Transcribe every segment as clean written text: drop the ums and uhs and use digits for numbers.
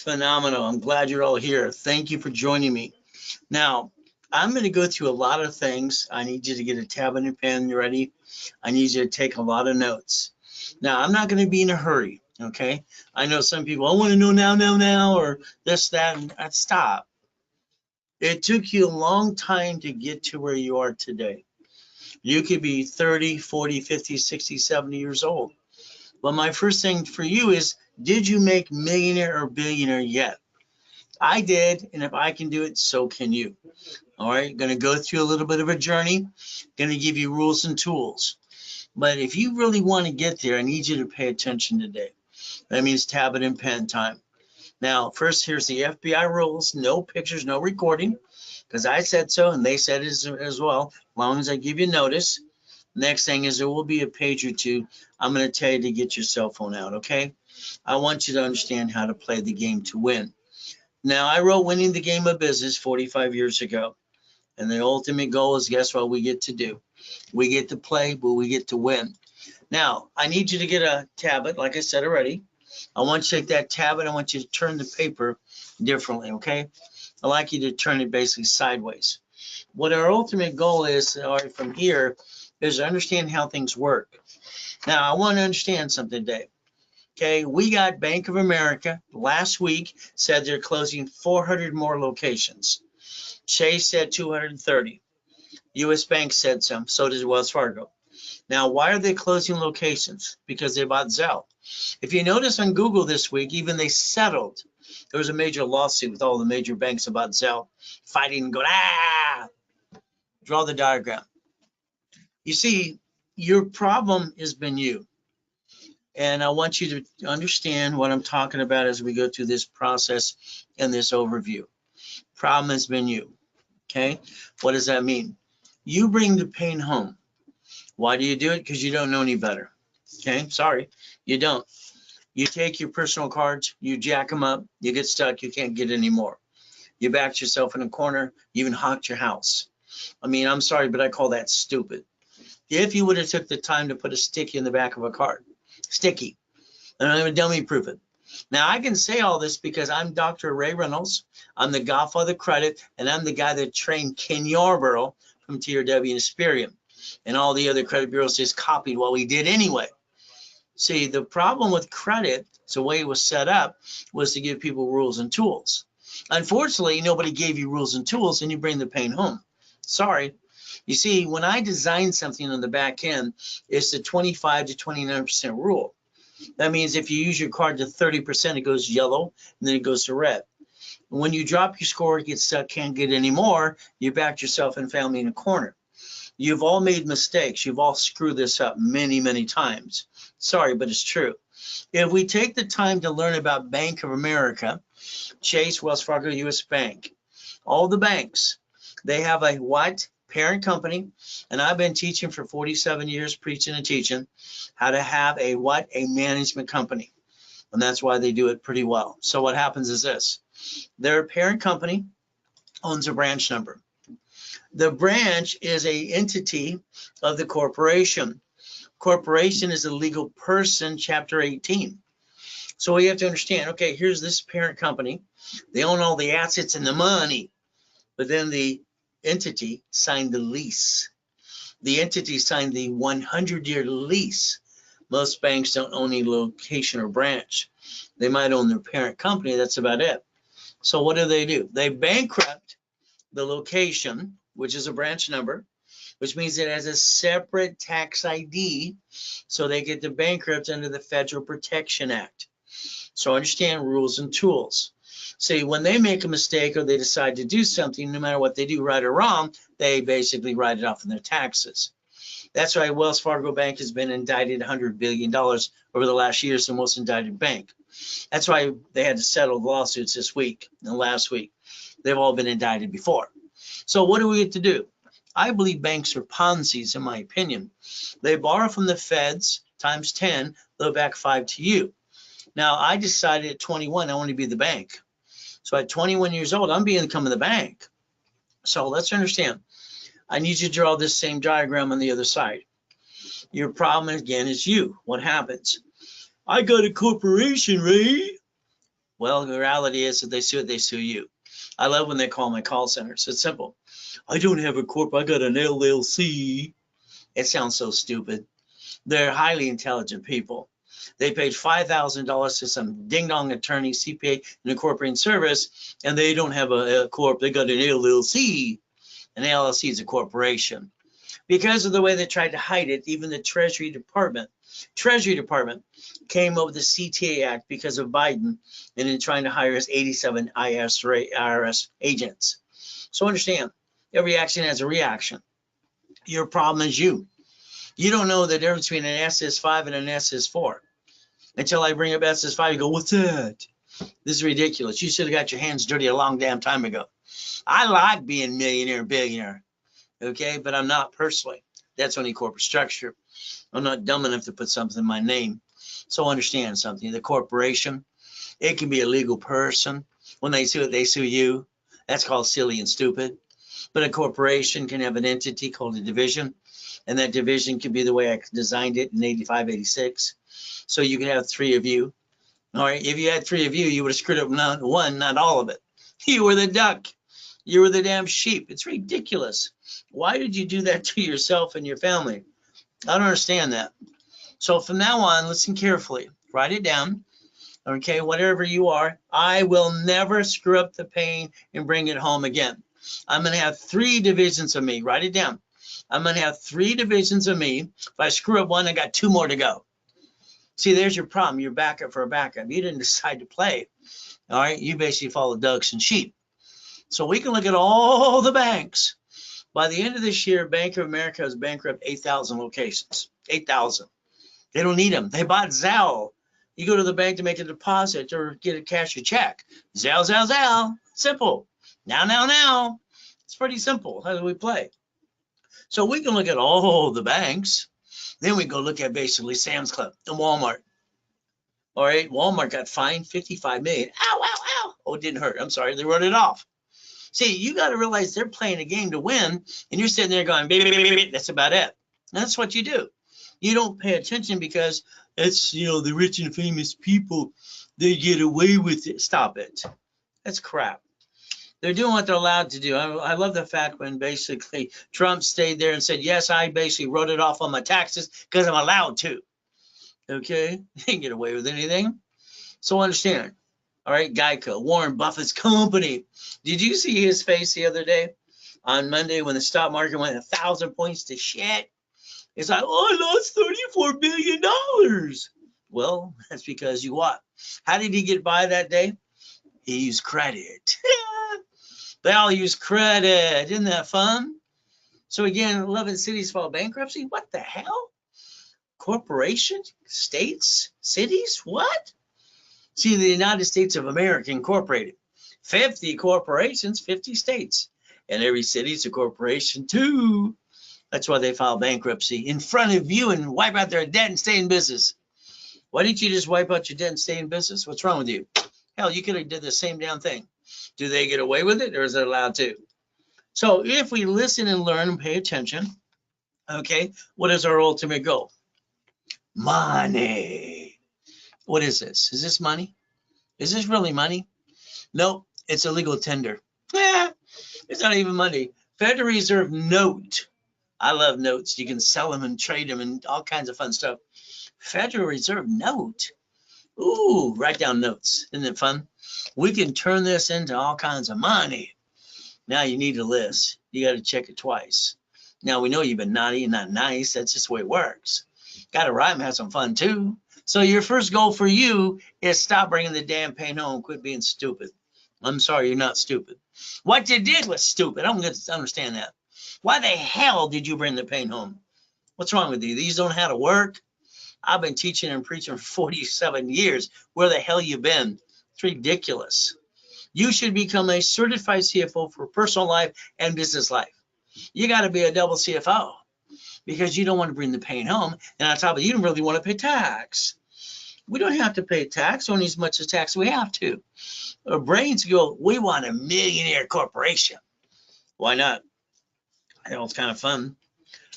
Phenomenal. I'm glad you're all here. Thank you for joining me. Now, I'm going to go through a lot of things. I need you to get a tab and a pen. You ready? I need you to take a lot of notes. Now, I'm not going to be in a hurry, okay? I know some people, I want to know now, or this, that, and stop. It took you a long time to get to where you are today. You could be 30, 40, 50, 60, 70 years old. But my first thing for you is, did you make millionaire or billionaire yet? I did, and if I can do it, so can you. All right, going to go through a little bit of a journey, going to give you rules and tools. But if you really want to get there, I need you to pay attention today. That means tablet and pen time. Now, first, here's the FBI rules. No pictures, no recording, because I said so, and they said it as well, as long as I give you notice. Next thing is there will be a page or two. I'm going to tell you to get your cell phone out, okay? I want you to understand how to play the game to win. Now, I wrote Winning the Game of Business 45 years ago. And the ultimate goal is, guess what we get to do? We get to play, but we get to win. Now, I need you to get a tablet, like I said already. I want you to take that tablet. I want you to turn the paper differently, okay? I like you to turn it basically sideways. What our ultimate goal is, all right, from here, is to understand how things work. Now, I want to understand something today. Okay, we got Bank of America last week said they're closing 400 more locations. Chase said 230. U.S. Bank said so does Wells Fargo. Now, why are they closing locations? Because they bought Zelle. If you notice on Google this week, even they settled. There was a major lawsuit with all the major banks about Zelle, fighting and going, Draw the diagram. You see, your problem has been you. And I want you to understand what I'm talking about as we go through this process and this overview. Problem has been you. Okay, what does that mean? You bring the pain home. Why do you do it? Because you don't know any better. Okay, sorry, you don't. You take your personal cards, you jack them up, you get stuck, you can't get any more. You backed yourself in a corner, you even hocked your house. I mean, I'm sorry, but I call that stupid. If you would have took the time to put a sticky in the back of a card, sticky, and I'm going to dummy proof it. Now, I can say all this because I'm Dr. Ray Reynolds. I'm the godfather of credit, and I'm the guy that trained Ken Yarborough from TRW and Experian. And all the other credit bureaus just copied what we did anyway. See, the problem with credit, the way it was set up, was to give people rules and tools. Unfortunately, nobody gave you rules and tools, and you bring the pain home. Sorry. You see, when I design something on the back end, it's the 25 to 29% rule. That means if you use your card to 30%, it goes yellow, and then it goes to red. When you drop your score, get stuck, can't get any more, you backed yourself and family in a corner. You've all made mistakes. You've all screwed this up many, many times. Sorry, but it's true. If we take the time to learn about Bank of America, Chase, Wells Fargo, U.S. Bank, all the banks, they have a what? Parent company, and I've been teaching for 47 years, preaching and teaching how to have a what? A management company. And that's why they do it pretty well. So what happens is this. Their parent company owns a branch number. The branch is an entity of the corporation. Corporation is a legal person, Chapter 18. So we have to understand, okay, here's this parent company. They own all the assets and the money, but then the entity signed the lease. The entity signed the 100-year lease. Most banks don't own any location or branch. They might own their parent company. That's about it. So what do? They bankrupt the location, which is a branch number, which means it has a separate tax ID, so they get to bankrupt under the Federal Protection Act. So understand rules and tools. See, when they make a mistake or they decide to do something, no matter what they do, right or wrong, they basically write it off in their taxes. That's why Wells Fargo Bank has been indicted $100 billion over the last year. It's the most indicted bank. That's why they had to settle the lawsuits this week and last week. They've all been indicted before. So what do we get to do? I believe banks are Ponzi's, in my opinion. They borrow from the feds times 10, they'll back 5 to you. Now, I decided at 21 I want to be the bank. So at 21 years old, I'm becoming the bank. So let's understand. I need you to draw this same diagram on the other side. Your problem, again, is you. What happens? I got a corporation, Ray. Well, the reality is that they sue you. I love when they call my call centers. It's simple. I don't have a corp. I got an LLC. It sounds so stupid. They're highly intelligent people. They paid $5,000 to some ding-dong attorney, CPA, and incorporating service, and they don't have a corp. They got an LLC. An LLC is a corporation. Because of the way they tried to hide it, even the Treasury Department came up with the CTA Act because of Biden and in trying to hire his 87 IRS agents. So understand, every action has a reaction. Your problem is you. You don't know the difference between an SS5 and an SS4. Until I bring up SS5, you go, what's that? This is ridiculous. You should have got your hands dirty a long damn time ago. I like being millionaire, billionaire, okay? But I'm not personally. That's only corporate structure. I'm not dumb enough to put something in my name. So understand something. The corporation, it can be a legal person. When they sue it, they sue you. That's called silly and stupid. But a corporation can have an entity called a division. And that division can be the way I designed it in 85, 86. So you can have three of you. All right. If you had three of you, you would have screwed up not one, not all of it. You were the duck. You were the damn sheep. It's ridiculous. Why did you do that to yourself and your family? I don't understand that. So from now on, listen carefully. Write it down. Okay, whatever you are, I will never screw up the pain and bring it home again. I'm going to have three divisions of me. Write it down. I'm going to have three divisions of me. If I screw up one, I got two more to go. See, there's your problem. You're backup for a backup. You didn't decide to play. All right, you basically follow ducks and sheep. So we can look at all the banks. By the end of this year, Bank of America has bankrupt 8,000 locations. 8,000. They don't need them. They bought Zelle. You go to the bank to make a deposit or get a cash or check. Zelle, Zelle, Zelle. Simple. Now. It's pretty simple. How do we play? So we can look at all the banks. Then we go look at basically Sam's Club and Walmart. All right, Walmart got fined $55 million. Ow, ow, ow. Oh, it didn't hurt. I'm sorry. They wrote it off. See, you got to realize they're playing a game to win, and you're sitting there going, baby, that's about it. And that's what you do. You don't pay attention because it's, the rich and famous people, they get away with it. Stop it. That's crap. They're doing what they're allowed to do. I love the fact when basically Trump stayed there and said, yes, I basically wrote it off on my taxes because I'm allowed to. Okay? They didn't get away with anything. So understand. All right, Geico, Warren Buffett's company. Did you see his face the other day on Monday when the stock market went 1,000 points to shit? It's like, oh, I lost $34 billion. Well, that's because you what? How did he get by that day? He used credit. They all use credit. Isn't that fun? So again, 11 cities filed bankruptcy. What the hell? Corporations, states, cities, what? See, the United States of America Incorporated, 50 corporations, 50 states, and every city's a corporation too. That's why they file bankruptcy in front of you and wipe out their debt and stay in business. Why didn't you just wipe out your debt and stay in business? What's wrong with you? Hell, you could have did the same damn thing. Do they get away with it, or is it allowed to? So if we listen and learn and pay attention, okay, what is our ultimate goal? Money. What is this? Is this money? Is this really money? Nope, it's a legal tender. It's not even money. Federal Reserve note. I love notes. You can sell them and trade them and all kinds of fun stuff. Federal Reserve note. Ooh, write down notes. Isn't it fun? We can turn this into all kinds of money. Now you need a list. You got to check it twice. Now we know you've been naughty and not nice. That's just the way it works. Got to rhyme and have some fun too. So your first goal for you is stop bringing the damn pain home. Quit being stupid. I'm sorry, you're not stupid. What you did was stupid. I'm going to understand that. Why the hell did you bring the pain home? What's wrong with you? These don't know how to work? I've been teaching and preaching for 47 years. Where the hell you been? It's ridiculous. You should become a certified CFO for personal life and business life. You got to be a double CFO because you don't want to bring the pain home. And on top of it, you don't really want to pay tax. We don't have to pay tax, only as much as tax we have to. Our brains go, we want a millionaire corporation. Why not? Hell, it's kind of fun.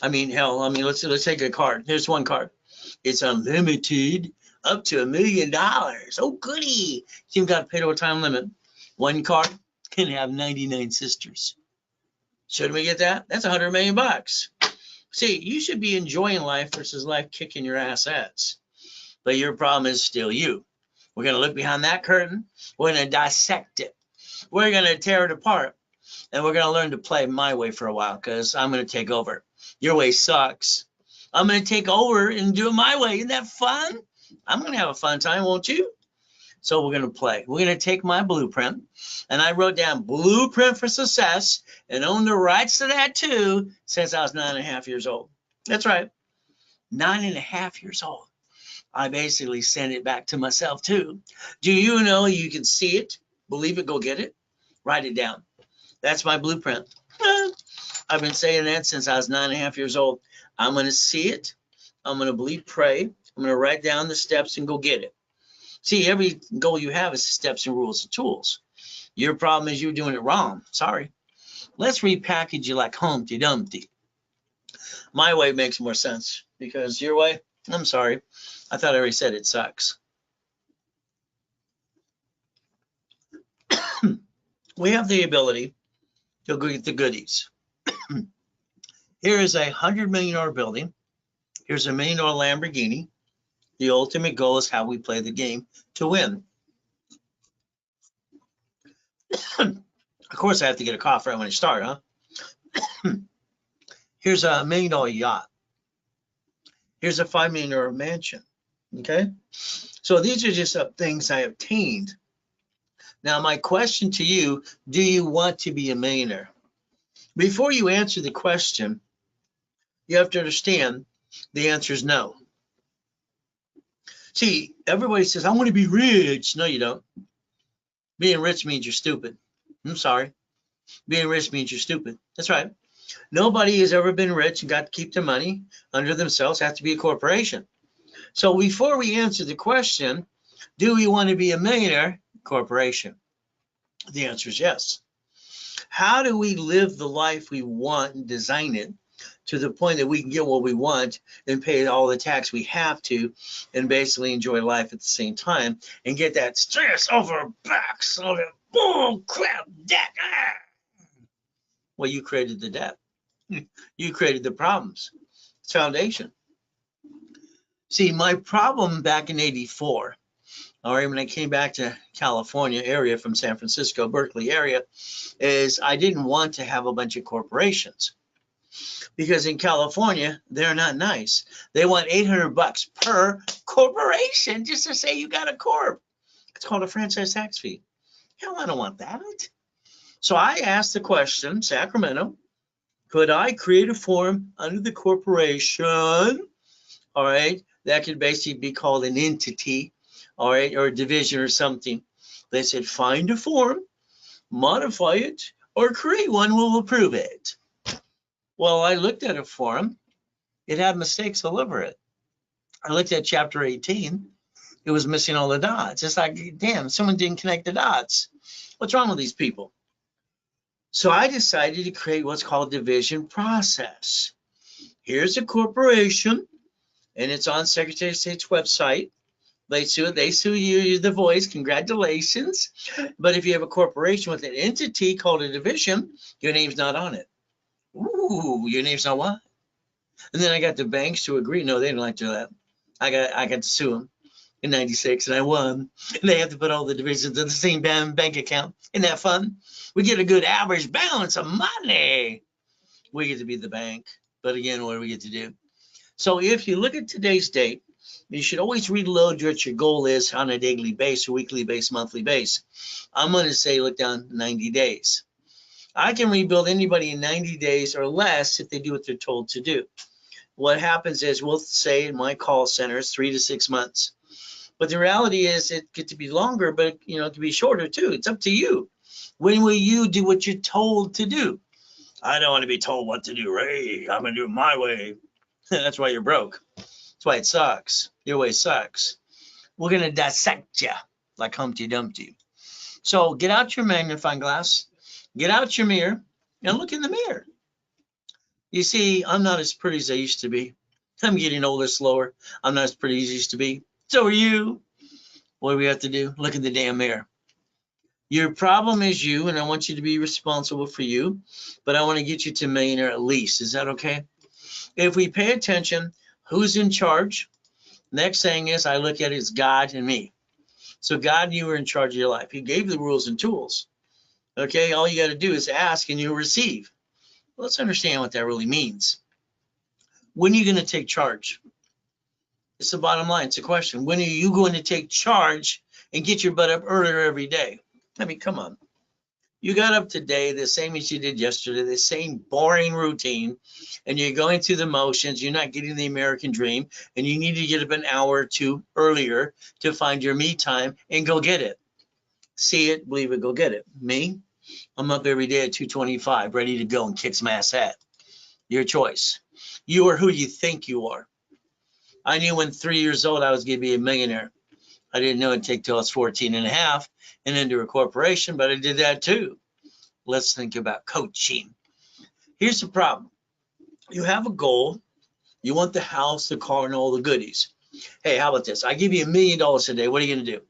Let's take a card. Here's one card. It's unlimited. up to $1 million. Oh, goody. You've got to pay to a time limit. One car can have 99 sisters. Shouldn't we get that? That's $100 million. See, you should be enjoying life versus life kicking your ass. But your problem is still you. We're going to look behind that curtain. We're going to dissect it. We're going to tear it apart. And we're going to learn to play my way for a while, because I'm going to take over. Your way sucks. I'm going to take over and do it my way. Isn't that fun? I'm going to have a fun time, won't you? So we're going to play. We're going to take my blueprint, and I wrote down blueprint for success and own the rights to that too since I was 9.5 years old. That's right. 9.5 years old. I basically sent it back to myself too. Do you know you can see it, believe it, go get it, write it down. That's my blueprint. I've been saying that since I was 9.5 years old. I'm going to see it. I'm going to believe, pray. I'm going to write down the steps and go get it. See, every goal you have is steps and rules and tools. Your problem is you're doing it wrong. Sorry. Let's repackage you like Humpty Dumpty. My way makes more sense, because your way, I'm sorry. I thought I already said it sucks. We have the ability to go get the goodies. Here is a $100 million building. Here's a $1 million Lamborghini. The ultimate goal is how we play the game to win. Of course, I have to get a cough right when I start, huh? Here's a $1 million yacht. Here's a $5 million mansion. Okay? So these are just things I obtained. Now, my question to you, do you want to be a millionaire? Before you answer the question, you have to understand the answer is no. See, everybody says, I want to be rich. No, you don't. Being rich means you're stupid. I'm sorry. Being rich means you're stupid. That's right. Nobody has ever been rich and got to keep their money under themselves. Have to be a corporation. So before we answer the question, do we want to be a millionaire? Corporation. The answer is yes. How do we live the life we want and design it to the point that we can get what we want and pay all the tax we have to and basically enjoy life at the same time and get that stress over our backs, all that bull crap debt? Well, you created the debt. You created the problems. It's foundation. See, my problem back in '84, all right, when I came back to California area from San Francisco, Berkeley area, is I didn't want to have a bunch of corporations. Because in California, they're not nice. They want $800 per corporation just to say you got a corp. It's called a franchise tax fee. Hell, I don't want that. So I asked the question, Sacramento, could I create a form under the corporation, all right, that could basically be called an entity, all right, or a division or something. They said, find a form, modify it, or create one, we'll approve it. Well, I looked at a form. It had mistakes all over it. I looked at chapter 18. It was missing all the dots. It's like, damn, someone didn't connect the dots. What's wrong with these people? So I decided to create what's called division process. Here's a corporation, and it's on Secretary of State's website. They sue you, you're the voice, congratulations. But if you have a corporation with an entity called a division, your name's not on it. Ooh, your name's not what? And then I got the banks to agree. No, they didn't like to do that. I got to sue them in '96, and I won. And they have to put all the divisions in the same bank account. Isn't that fun? We get a good average balance of money. We get to be the bank. But again, what do we get to do? So if you look at today's date, you should always reload what your goal is on a daily base, or weekly base, monthly base. I'm going to say look down 90 days. I can rebuild anybody in 90 days or less if they do what they're told to do. What happens is, we'll say in my call center, it's 3 to 6 months. But the reality is it gets to be longer, but it can be shorter too. It's up to you. When will you do what you're told to do? I don't want to be told what to do, Ray. I'm going to do it my way. That's why you're broke. That's why it sucks. Your way sucks. We're going to dissect you like Humpty Dumpty. So get out your magnifying glass. Get out your mirror and look in the mirror. You see, I'm not as pretty as I used to be. I'm getting older slower. I'm not as pretty as I used to be. So are you. What do we have to do? Look in the damn mirror. Your problem is you, and I want you to be responsible for you, but I want to get you to millionaire at least. Is that okay? If we pay attention, who's in charge? Next thing is I look at it as God and me. So God, you are in charge of your life. He gave the rules and tools. Okay, all you got to do is ask and you'll receive. Let's understand what that really means. When are you going to take charge? It's the bottom line. It's a question. When are you going to take charge and get your butt up earlier every day? I mean, come on. You got up today the same as you did yesterday, the same boring routine, and you're going through the motions. You're not getting the American dream, and you need to get up an hour or two earlier to find your me time and go get it. See it, believe it, go get it. Me, I'm up every day at 2:25, ready to go and kick some ass at. Your choice. You are who you think you are. I knew when 3 years old I was going to be a millionaire. I didn't know it'd take till I was 14 and a half and into a corporation, but I did that too. Let's think about coaching. Here's the problem. You have a goal. You want the house, the car, and all the goodies. Hey, how about this? I give you $1 million a day. What are you going to do?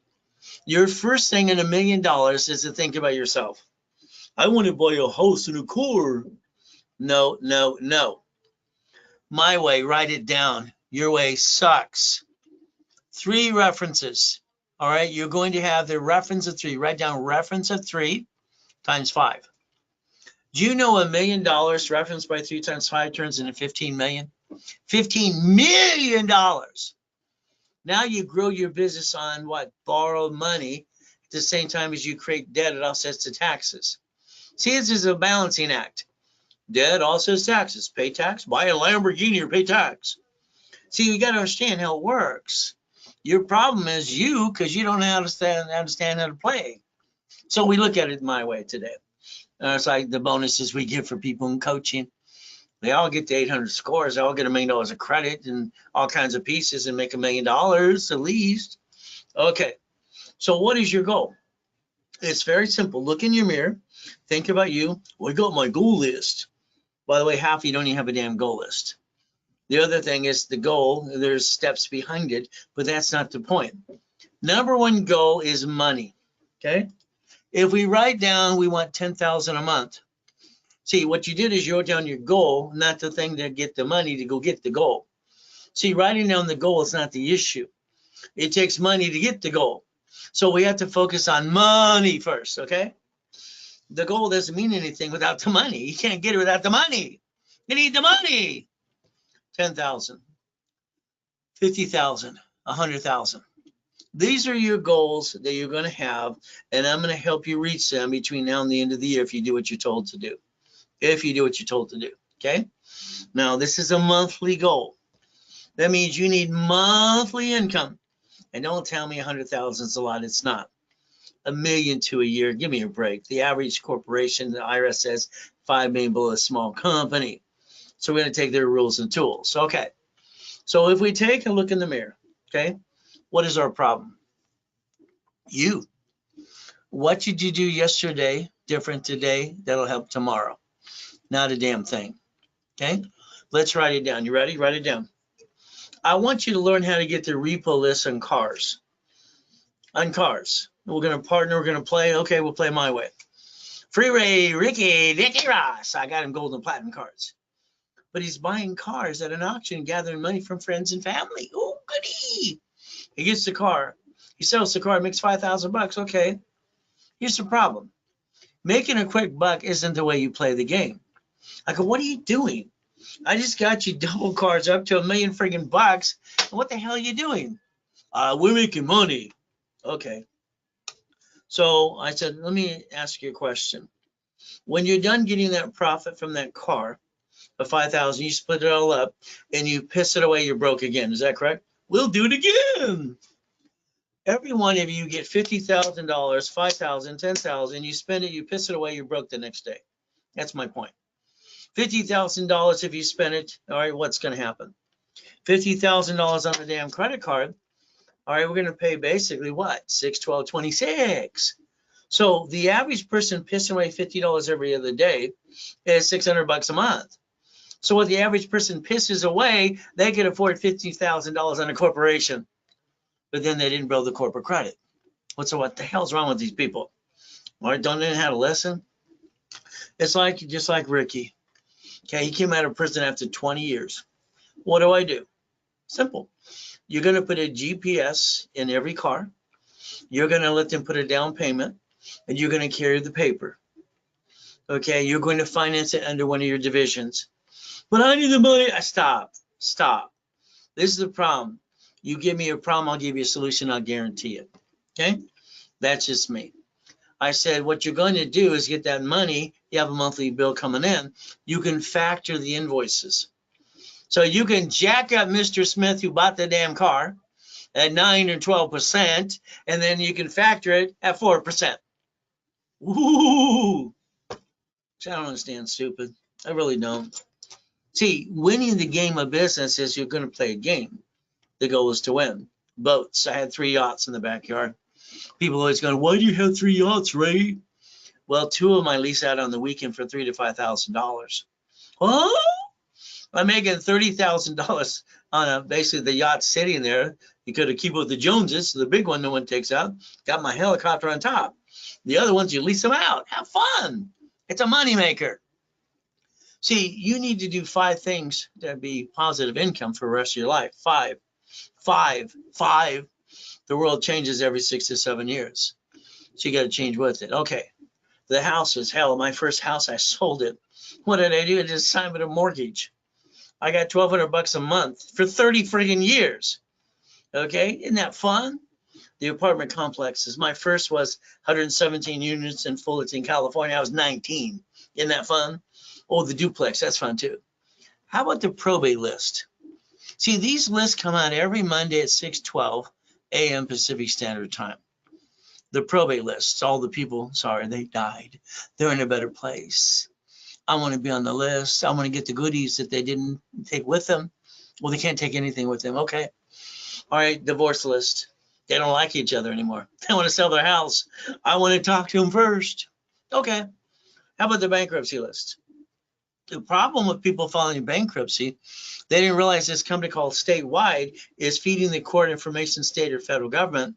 Your first thing in $1 million is to think about yourself. I want to buy a house and a car. No, no, no. My way, write it down. Your way sucks. 3 references. All right, you're going to have the reference of 3. Write down reference of 3 times 5. Do you know $1 million referenced by 3 times 5 turns into 15 million? $15 million. Now you grow your business on what? Borrowed money at the same time as you create debt. It offsets the taxes. See, this is a balancing act. Debt offsets taxes. Pay tax, buy a Lamborghini or pay tax. See, you got to understand how it works. Your problem is you, because you don't understand how to play. So we look at it my way today. It's like the bonuses we give for people in coaching. They all get the 800 scores. They all get $1 million of credit and all kinds of pieces and make $1 million at least. Okay, so what is your goal? It's very simple. Look in your mirror. Think about you. Well, I got my goal list. By the way, half of you don't even have a damn goal list. The other thing is the goal. There's steps behind it, but that's not the point. Number one goal is money. Okay. If we write down, we want 10,000 a month. See, what you did is you wrote down your goal, not the thing to get the money to go get the goal. See, writing down the goal is not the issue. It takes money to get the goal. So we have to focus on money first, okay? The goal doesn't mean anything without the money. You can't get it without the money. You need the money. 10,000, 50,000, 100,000. These are your goals that you're going to have, and I'm going to help you reach them between now and the end of the year if you do what you're told to do. If you do what you're told to do, okay? Now, this is a monthly goal. That means you need monthly income. And don't tell me 100,000 is a lot. It's not. $1 million to a year. Give me a break. The average corporation, the IRS says 5 million below a small company. So we're going to take their rules and tools. Okay. So if we take a look in the mirror, okay, what is our problem? You. What did you do yesterday different today that'll help tomorrow? Not a damn thing. Okay. Let's write it down. You ready? Write it down. I want you to learn how to get the repo list on cars. On cars. We're going to partner. We're going to play. Okay, we'll play my way. Free Ray, Ricky, Dickie Ross. I got him gold and platinum cards. But he's buying cars at an auction, gathering money from friends and family. Oh, goody. He gets the car. He sells the car, makes $5,000. Okay. Here's the problem. Making a quick buck isn't the way you play the game. I go, what are you doing? I just got you double cards up to $1 million friggin' bucks. What the hell are you doing? We're making money. Okay. So I said, let me ask you a question. When you're done getting that profit from that car of 5,000, you split it all up and you piss it away, you're broke again. Is that correct? We'll do it again. Every one of you get $50,000, 5,000, 10,000. You spend it, you piss it away, you're broke the next day. That's my point. $50,000 if you spend it. All right, what's going to happen? $50,000 on a damn credit card. All right, we're going to pay basically what? 6, 12, 26. So the average person pissing away $50 every other day is $600 a month. So what the average person pisses away, they can afford $50,000 on a corporation. but then they didn't build the corporate credit. What the hell's wrong with these people? Or don't know how to listen? It's like, just like Ricky. Okay, he came out of prison after 20 years. What do? Simple. You're going to put a GPS in every car. You're going to let them put a down payment, and you're going to carry the paper. Okay, you're going to finance it under one of your divisions. But I need the money. Stop. This is the problem. You give me a problem, I'll give you a solution, I'll guarantee it. Okay, that's just me. I said, what you're going to do is get that money. You have a monthly bill coming in. You can factor the invoices. So you can jack up Mr. Smith who bought the damn car at 9 or 12%, and then you can factor it at 4%. Ooh, I don't understand, stupid. I really don't. See, winning the game of business is you're going to play a game. The goal is to win. Boats. I had 3 yachts in the backyard. People always going, why do you have 3 yachts, Ray? Well, 2 of them I lease out on the weekend for $3,000 to $5,000. Oh, I'm making $30,000 on basically the yacht sitting there. You could have keep it with the Joneses. So the big one no one takes out. Got my helicopter on top. The other ones, you lease them out. Have fun. It's a moneymaker. See, you need to do 5 things to be positive income for the rest of your life. 5. The world changes every 6 to 7 years. So you got to change with it. Okay. The house was hell. My first house, I sold it. What did I do? I just signed a mortgage. I got $1,200 a month for 30 friggin' years. Okay. Isn't that fun? The apartment complexes. My first was 117 units in Fullerton, California. I was 19. Isn't that fun? Oh, the duplex. That's fun too. How about the probate list? See, these lists come out every Monday at 6:12 a.m. Pacific Standard Time. The probate lists, all the people, sorry, they died. They're in a better place. I want to be on the list. I want to get the goodies that they didn't take with them. Well, they can't take anything with them. Okay. All right, divorce list. They don't like each other anymore. They want to sell their house. I want to talk to them first. Okay. How about the bankruptcy list? The problem with people filing bankruptcy, they didn't realize this company called Statewide is feeding the court information, state or federal government,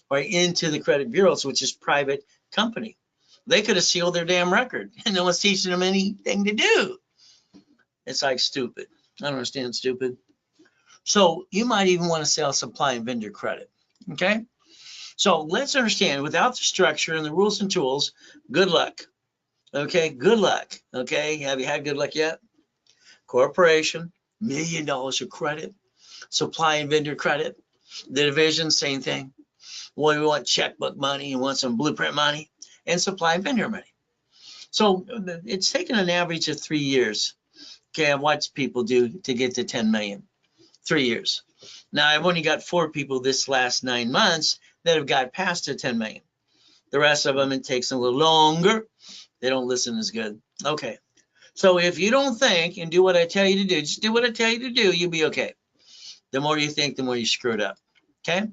or into the credit bureaus, which is private company. They could have sealed their damn record and no one's teaching them anything to do. It's like stupid. I don't understand stupid. So you might even want to sell supply and vendor credit. Okay. So let's understand, without the structure and the rules and tools, good luck. Okay, good luck. Okay, have you had good luck yet? Corporation, $1 million of credit, supply and vendor credit. The division, same thing. Well, we want checkbook money, you want some blueprint money, and supply and vendor money. So it's taken an average of 3 years. Okay, I've watched people do to get to 10 million. 3 years. Now I've only got 4 people this last 9 months that have got past the 10 million. The rest of them, it takes a little longer. They don't listen as good. Okay. So if you don't think and do what I tell you to do, just do what I tell you to do, you'll be okay. The more you think, the more you screw it up. Okay.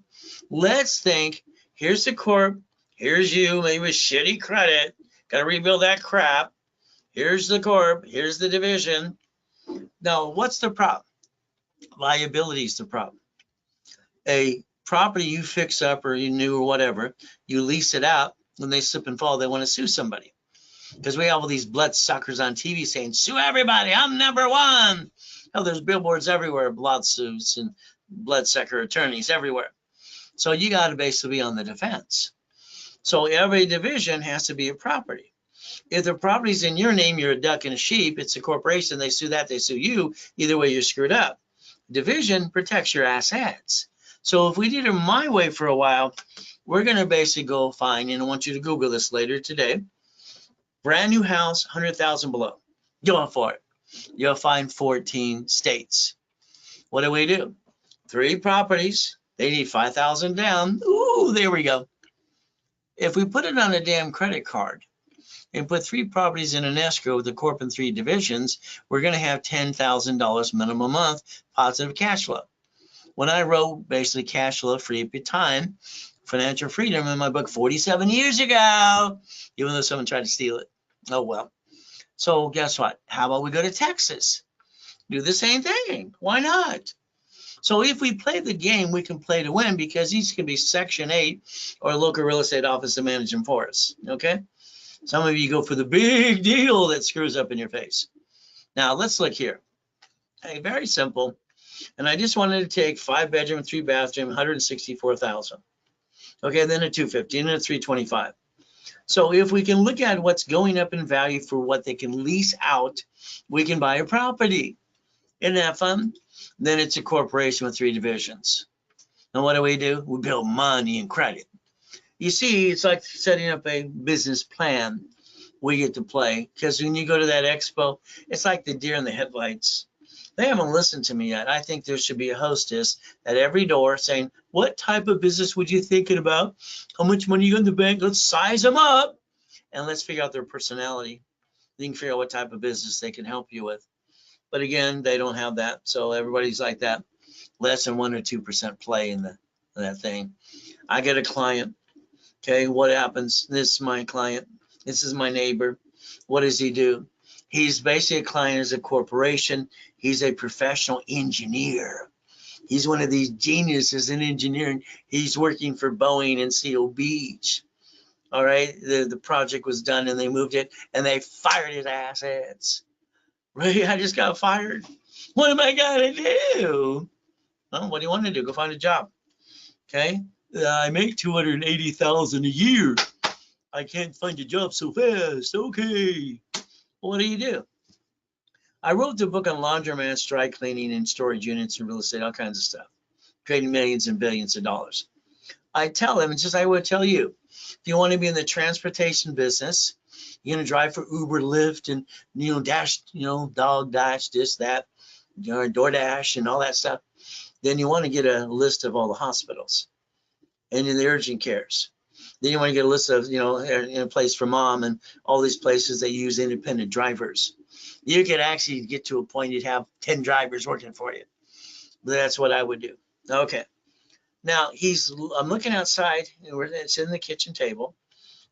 Let's think, here's the corp, here's you, maybe with shitty credit, got to rebuild that crap. Here's the corp, here's the division. Now, what's the problem? Liability is the problem. A property you fix up or you new or whatever, you lease it out, when they slip and fall, they want to sue somebody. Because we have all these bloodsuckers on TV saying, sue everybody, I'm number one. Oh, there's billboards everywhere, lawsuits and bloodsucker attorneys everywhere. So you got to basically be on the defense. So every division has to be a property. If the property's in your name, you're a duck and a sheep. It's a corporation. They sue that, they sue you. Either way, you're screwed up. Division protects your assets. So if we did it my way for a while, we're going to basically go find, and I want you to Google this later today, brand new house, 100,000 below. Go for it. You'll find 14 states. What do? 3 properties. They need 5,000 down. Ooh, there we go. If we put it on a damn credit card and put 3 properties in an escrow with the corp and 3 divisions, we're going to have $10,000 minimum a month positive cash flow. When I wrote basically cash flow free up your time, financial freedom in my book 47 years ago, even though someone tried to steal it. Oh, well. So guess what? How about we go to Texas? Do the same thing. Why not? So if we play the game, we can play to win because these can be Section 8 or a local real estate office to manage them for us, okay? Some of you go for the big deal that screws up in your face. Now, let's look here. Hey, very simple. And I just wanted to take 5-bedroom, 3-bathroom, 164,000. Okay, then a 250 and a 325. So if we can look at what's going up in value for what they can lease out, we can buy a property. Isn't that fun? Then it's a corporation with 3 divisions. And what do? We build money and credit. You see, it's like setting up a business plan we get to play, because when you go to that expo, it's like the deer in the headlights. They haven't listened to me yet. I think there should be a hostess at every door saying, what type of business would you thinking about? How much money you got in the bank? Let's size them up and let's figure out their personality. You can figure out what type of business they can help you with. But again, they don't have that. So everybody's like that. Less than 1 or 2% play in that thing. I get a client. Okay, what happens? This is my client. This is my neighbor. What does he do? He's basically a client as a corporation. He's a professional engineer. He's one of these geniuses in engineering. He's working for Boeing in Seal Beach. All right, the project was done and they moved it and they fired his assets. Right, I just got fired. What am I gonna do? Well, what do you want to do? Go find a job. Okay, I make $280,000 a year. I can't find a job so fast. Okay. Well, what do? I wrote the book on laundromats, dry cleaning, and storage units and real estate, all kinds of stuff, creating millions and billions of dollars. I tell them, it's just I would tell you, if you want to be in the transportation business, you're going to drive for Uber, Lyft, and, Dash, Dog Dash, this, that, DoorDash, and all that stuff. Then you want to get a list of all the hospitals and in the urgent cares. Then you want to get a list of, in a place for mom and all these places that use independent drivers. You could actually get to a point you'd have 10 drivers working for you. That's what I would do. Okay. Now I'm looking outside, and it's in the kitchen table.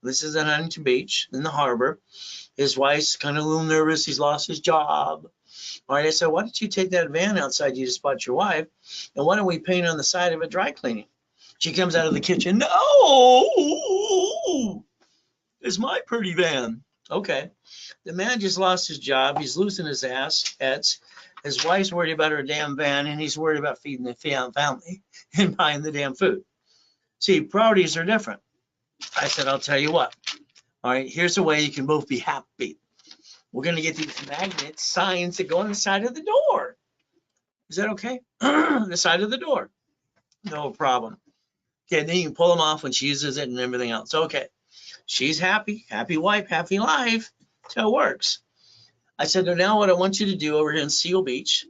This is in Huntington Beach in the harbor. His wife's kind of a little nervous. He's lost his job. All right. I said, why don't you take that van outside you just bought your wife, and why don't we paint on the side of it dry cleaning? She comes out of the kitchen. No, it's my pretty van. Okay. The man just lost his job. He's losing his assets. His wife's worried about her damn van, and he's worried about feeding the family and buying the damn food. See, priorities are different. I said, I'll tell you what. All right, here's a way you can both be happy. We're going to get these magnet signs that go on the side of the door. Is that okay? The side of the door. No problem. Okay, then you can pull them off when she uses it and everything else. Okay, she's happy, happy wife, happy life. That's how it works. I said, now what I want you to do over here in Seal Beach,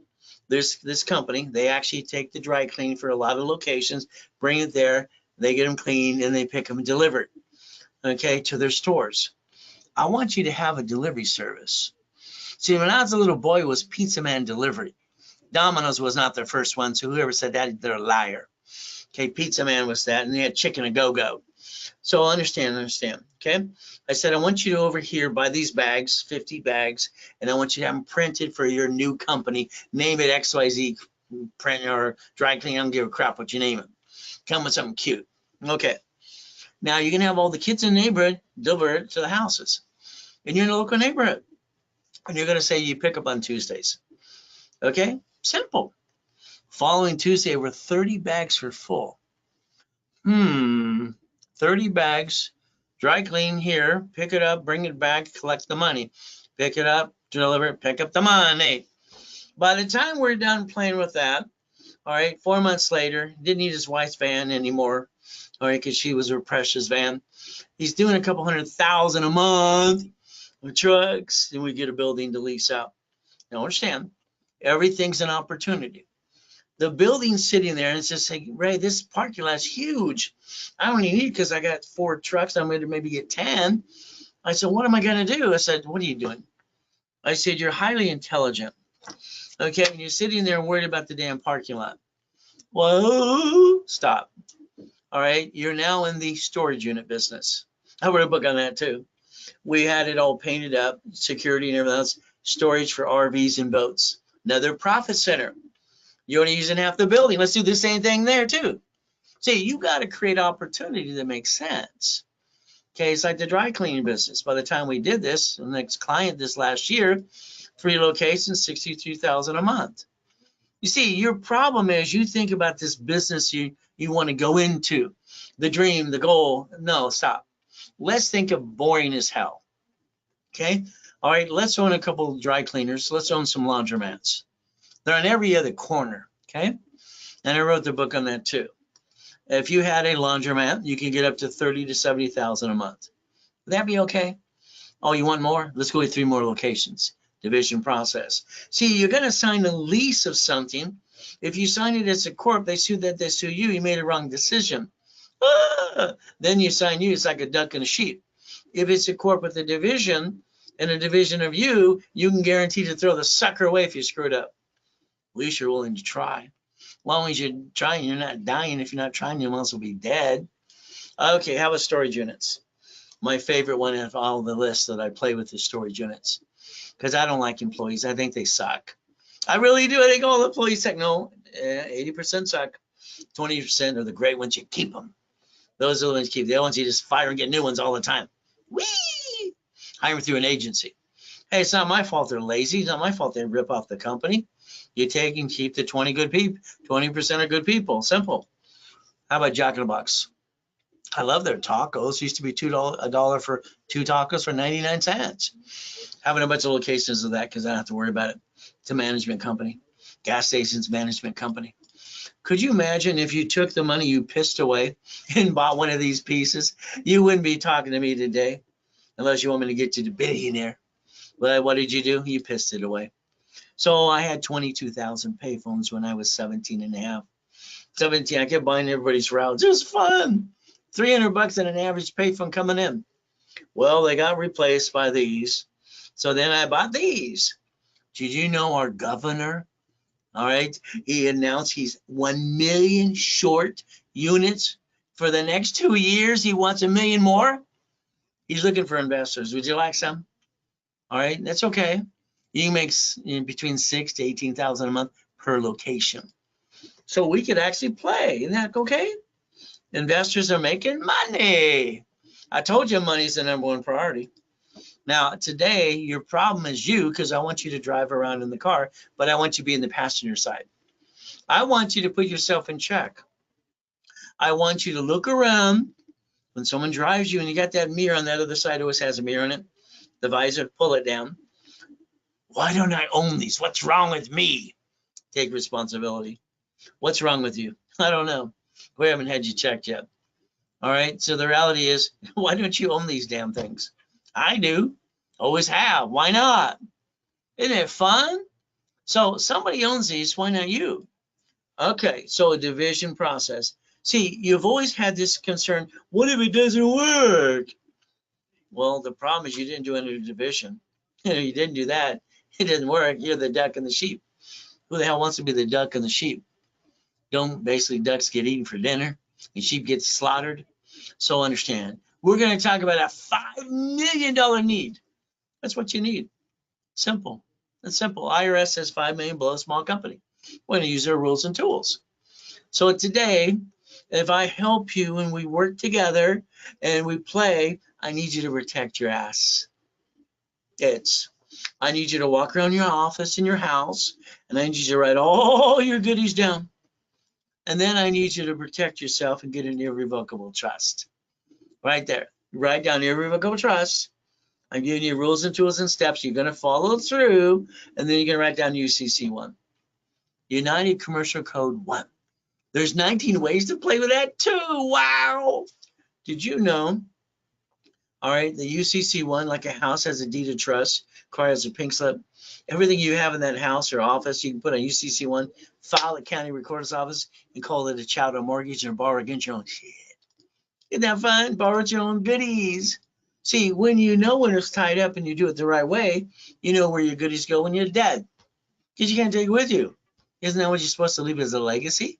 there's this company. They actually take the dry cleaning for a lot of locations, bring it there, they get them cleaned, and they pick them and deliver it, okay, to their stores. I want you to have a delivery service. See, when I was a little boy, it was Pizza Man Delivery. Domino's was not their first one, so whoever said that, they're a liar. Okay, Pizza Man was that, and they had Chicken a Go-Go. So understand, okay? I said, I want you to over here buy these bags, 50 bags, and I want you to have them printed for your new company. Name it XYZ print or dry cleaning. I don't give a crap what you name it. Come with something cute. Okay. Now you're going to have all the kids in the neighborhood deliver it to the houses. And you're in a local neighborhood. And you're going to say you pick up on Tuesdays. Okay? Simple. Following Tuesday, we're 30 bags for full. 30 bags, dry clean here, pick it up, bring it back, collect the money. Pick it up, deliver it, pick up the money. By the time we're done playing with that, all right, 4 months later, didn't need his wife's van anymore, all right, because she was her precious van. He's doing a couple $100,000 a month with trucks, and we get a building to lease out. Now understand, everything's an opportunity. The building's sitting there, and it's just like, Ray, this parking lot's huge. I don't even need it because I got 4 trucks. I'm going to maybe get 10. I said, what am I going to do? I said, what are you doing? I said, you're highly intelligent. Okay, and you're sitting there worried about the damn parking lot. Whoa, stop. All right, you're now in the storage unit business. I wrote a book on that too. We had it all painted up, security and everything else, storage for RVs and boats. Another profit center. You're only using half the building. Let's do the same thing there too. See, you got to create opportunity that makes sense. Okay, it's like the dry cleaning business. By the time we did this, the next client this last year, 3 locations, 63,000 a month. You see, your problem is you think about this business you want to go into, the dream, the goal. No, stop. Let's think of boring as hell. Okay. All right. Let's own a couple of dry cleaners. Let's own some laundromats. They're on every other corner. Okay. And I wrote the book on that too. If you had a laundromat, you can get up to 30 to 70,000 a month. Would that be okay? Oh, you want more? Let's go with 3 more locations. Division process. See, you're going to sign a lease of something. If you sign it as a corp, they sue you. You made a wrong decision. Then you sign you. It's like a duck and a sheep. If it's a corp with a division and a division of you, you can guarantee to throw the sucker away if you screw it up. At least you're willing to try. As long as you're trying, you're not dying. If you're not trying, you might as well be dead. Okay, how about storage units? My favorite one of all the lists that I play with is storage units. Because I don't like employees. I think they suck. I really do. I think all employees suck. No, 80% suck. 20% are the great ones. You keep them. Those are the ones you keep. The other ones you just fire and get new ones all the time. Whee! Hire through an agency. Hey, it's not my fault they're lazy. It's not my fault they rip off the company. You take and keep the 20 good people. 20% are good people. Simple. How about Jack in the Box? I love their tacos. Used to be $2 for 2 tacos for 99 cents. Having a bunch of locations of that because I don't have to worry about it. It's a management company. Gas stations management company. Could you imagine if you took the money you pissed away and bought one of these pieces? You wouldn't be talking to me today unless you want me to get you to billionaire. But what did you do? You pissed it away. So I had 22,000 payphones when I was 17 and a half. 17, I kept buying everybody's routes. It was fun. $300 in an average payphone coming in. Well, they got replaced by these. So then I bought these. Did you know our governor, all right, he announced he's 1 million short units for the next 2 years. He wants 1 million more. He's looking for investors. Would you like some? All right, that's okay. You can make between 6 to 18,000 a month per location. So we could actually play. Isn't that okay? Investors are making money. I told you money is the #1 priority. Now, today, your problem is you, because I want you to drive around in the car, but I want you to be in the passenger side. I want you to put yourself in check. I want you to look around when someone drives you and you got that mirror on that other side, always has a mirror in it, the visor, pull it down. Why don't I own these? What's wrong with me? Take responsibility. What's wrong with you? I don't know. We haven't had you checked yet. All right. So the reality is, why don't you own these damn things? I do. Always have. Why not? Isn't it fun? So somebody owns these. Why not you? Okay. So a division process. See, you've always had this concern. What if it doesn't work? Well, the problem is you didn't do any division. You didn't do that. It didn't work. You're the duck and the sheep. Who the hell wants to be the duck and the sheep? Don't basically ducks get eaten for dinner and sheep get slaughtered. So understand, we're going to talk about a $5 million need. That's what you need. Simple. That's simple. IRS says 5 million below small company. We're going to use their rules and tools. So today, if I help you and we work together and we play, I need you to protect your ass. I need you to walk around your office in your house and I need you to write all your goodies down. And then I need you to protect yourself and get an irrevocable trust. Right there. Write down irrevocable trust. I'm giving you rules and tools and steps. You're going to follow through. And then you're going to write down UCC 1. United Commercial Code 1. There's 19 ways to play with that too. Wow. Did you know? All right. The UCC 1, like a house has a deed of trust, car has a pink slip. Everything you have in that house or office, you can put on UCC 1, file at county recorder's office, and call it a chattel mortgage or borrow against your own shit. Isn't that fun? Borrow your own goodies. See, when you know when it's tied up and you do it the right way, you know where your goodies go when you're dead. Because you can't take it with you. Isn't that what you're supposed to leave as a legacy?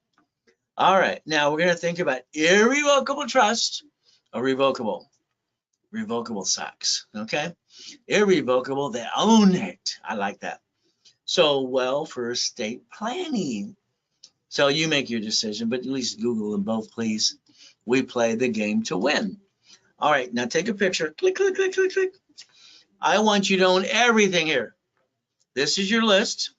All right. Now we're going to think about irrevocable trust or revocable. Revocable sucks. Okay? Irrevocable, they own it. I like that. So, well, for estate planning. So you make your decision, but at least Google them both, please. We play the game to win. All right, now take a picture. Click, click, click, click, click. I want you to own everything here. This is your list.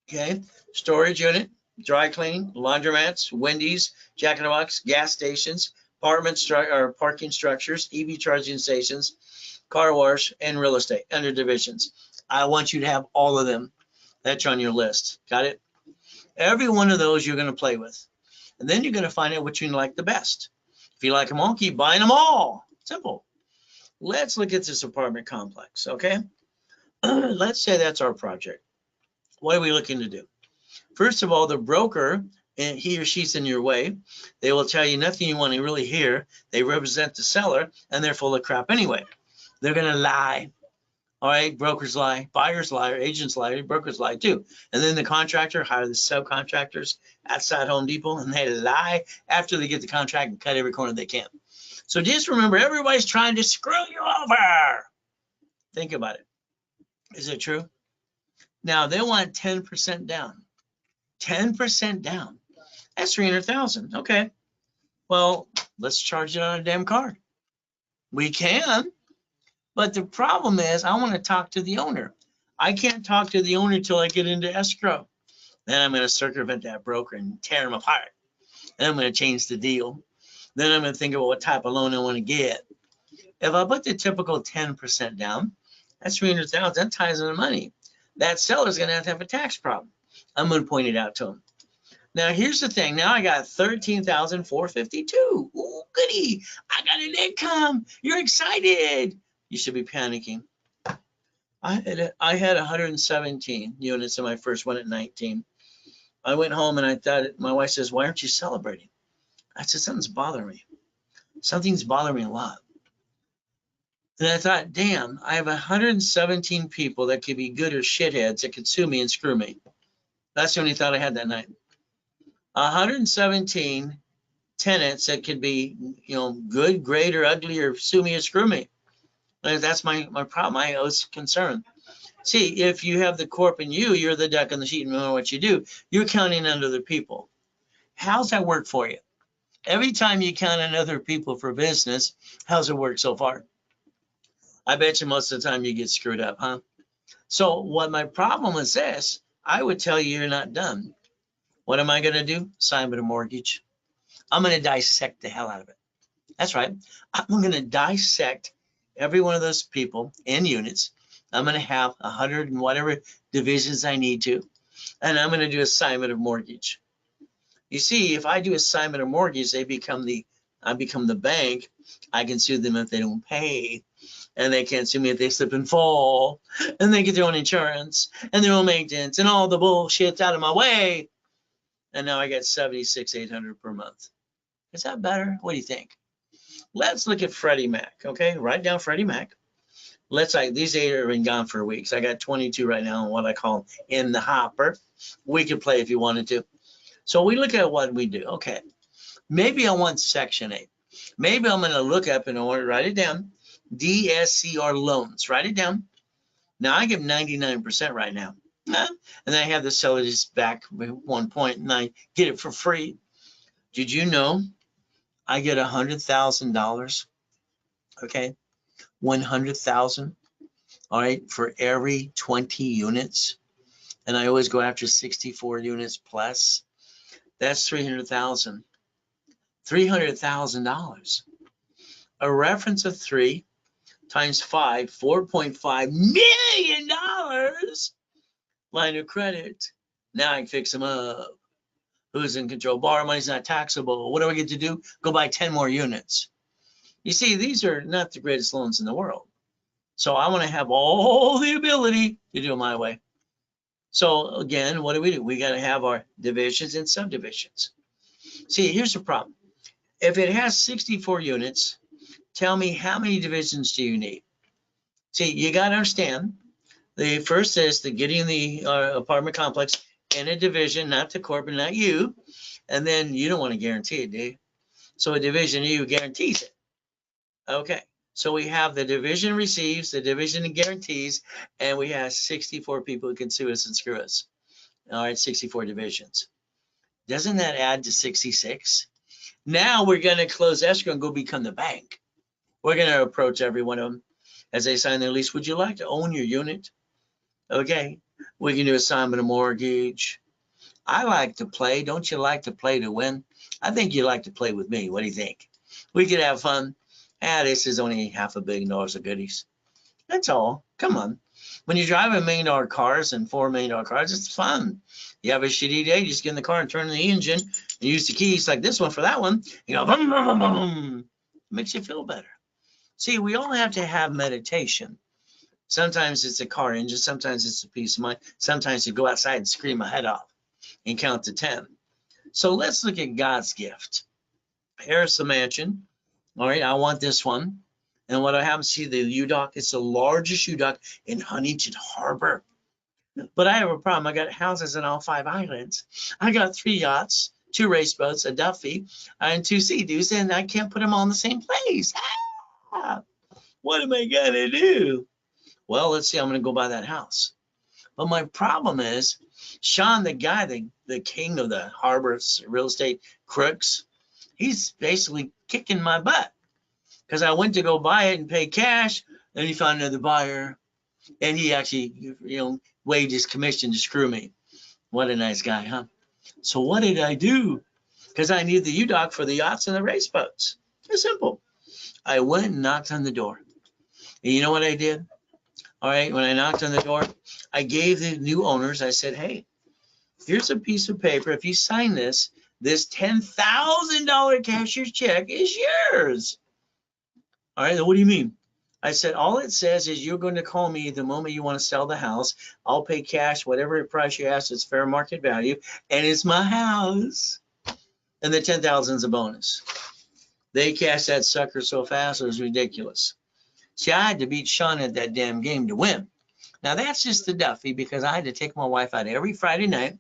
Okay, storage unit, dry cleaning, laundromats, Wendy's, Jack in the Box, gas stations, parking structures, EV charging stations, car wash, and real estate under divisions. I want you to have all of them. That's on your list. Got it? Every one of those you're going to play with. And then you're going to find out which you like the best. If you like them all, keep buying them all. Simple. Let's look at this apartment complex, okay? Let's say that's our project. What are we looking to do? First of all, the broker, and he or she's in your way. They will tell you nothing you want to really hear. They represent the seller, and they're full of crap anyway. They're going to lie. All right, brokers lie, buyers lie, agents lie, brokers lie too. And then the contractor hire the subcontractors outside Home Depot, and they lie after they get the contract and cut every corner they can. So just remember, everybody's trying to screw you over. Think about it. Is it true? Now, they want 10% down. 10% down. That's $300,000. Okay. Well, let's charge it on a damn card. We can. But the problem is, I want to talk to the owner. I can't talk to the owner until I get into escrow. Then I'm going to circumvent that broker and tear him apart. Then I'm going to change the deal. Then I'm going to think about what type of loan I want to get. If I put the typical 10% down, that's $300,000. That ties in the money. That seller's going to have a tax problem. I'm going to point it out to him. Now, here's the thing. Now I got $13,452. Ooh, goody. I got an income. You're excited. You should be panicking. I had 117 units in my first one at 19. I went home and I thought, my wife says, why aren't you celebrating? I said, something's bothering me. Something's bothering me a lot. And I thought, damn, I have 117 people that could be good or shitheads that could sue me and screw me. That's the only thought I had that night. 117 tenants that could be, good, great, or ugly, or sue me or screw me. That's my problem. I was concerned. See, if you have the corp and you're the duck on the sheet, and no matter what you do, you're counting on other people. How's that work for you? Every time you count on other people for business, how's it work so far? I bet you most of the time you get screwed up, huh? So what my problem is this, I would tell you you're not done. What am I going to do? Sign a mortgage. I'm going to dissect the hell out of it. That's right. I'm going to dissect every one of those people in units. I'm going to have 100 and whatever divisions I need to, and I'm going to do assignment of mortgage. You see, if I do assignment of mortgage, I become the bank. I can sue them if they don't pay, and they can't sue me if they slip and fall, and they get their own insurance and their own maintenance and all the bullshit's out of my way. And now I get $76,800 per month. Is that better? What do you think? Let's look at Freddie Mac, okay? Write down Freddie Mac. These 8 have been gone for weeks. I got 22 right now, what I call in the hopper. We could play if you wanted to. So we look at what we do. Okay, maybe I want Section 8. Maybe I'm going to look up and write it down. DSCR loans. Write it down. Now I give 99% right now. And I have the seller just back at one point, and I get it for free. Did you know I get $100,000? Okay, 100,000. All right, for every 20 units, and I always go after 64 units plus. That's $300,000. $300,000. A reference of 3 times 5, $4.5 million. Line of credit. Now I can fix them up. Who's in control? Borrow money's not taxable. What do I get to do? Go buy 10 more units. You see, these are not the greatest loans in the world. So I want to have all the ability to do it my way. So again, what do? We got to have our divisions and subdivisions. See, here's the problem. If it has 64 units, tell me how many divisions do you need? See, you got to understand, the first is the getting the apartment complex in a division, not the corporate, not you. And then you don't want to guarantee it, do you? So a division you guarantees it. Okay. So we have the division receives, the division guarantees, and we have 64 people who can sue us and screw us. All right, 64 divisions. Doesn't that add to 66? Now we're going to close escrow and go become the bank. We're going to approach every one of them as they sign their lease. Would you like to own your unit? Okay. We can do assignment of mortgage. I like to play. Don't you like to play to win? I think you like to play with me. What do you think? We could have fun. This is only $500 million of goodies. That's all. Come on. When you drive $1 million cars and $4 million cars, it's fun. You have a shitty day, you just get in the car and turn on the engine and use the keys like this one for that one. You go, boom, boom, boom, boom. It makes you feel better. See, we all have to have meditation. Sometimes it's a car engine, sometimes it's a peace of mind. Sometimes you go outside and scream my head off and count to 10. So let's look at God's gift. Here's the mansion. All right, I want this one. And what I happen to see, the U-Dock, it's the largest U-Dock in Huntington Harbor. But I have a problem. I got houses in all 5 islands. I got 3 yachts, 2 race boats, a Duffy, and 2 Sea-Doos, and I can't put them all in the same place. What am I going to do? Well, let's see. I'm going to go buy that house. But my problem is, Sean, the guy, the king of the harbor real estate crooks, he's basically kicking my butt. Because I went to go buy it and pay cash, and he found another buyer, and he actually, waived his commission to screw me. What a nice guy, huh? So what did I do? Because I need the U-Dock for the yachts and the race boats. It's simple. I went and knocked on the door. And you know what I did? All right, when I knocked on the door, I gave the new owners, I said, hey, here's a piece of paper. If you sign this $10,000 cashier's check is yours. All right, what do you mean? I said, all it says is you're going to call me the moment you want to sell the house. I'll pay cash, whatever price you ask, it's fair market value, and it's my house. And the $10,000 is a bonus. They cashed that sucker so fast, it was ridiculous. See, I had to beat Sean at that damn game to win. Now, that's just the Duffy, because I had to take my wife out every Friday night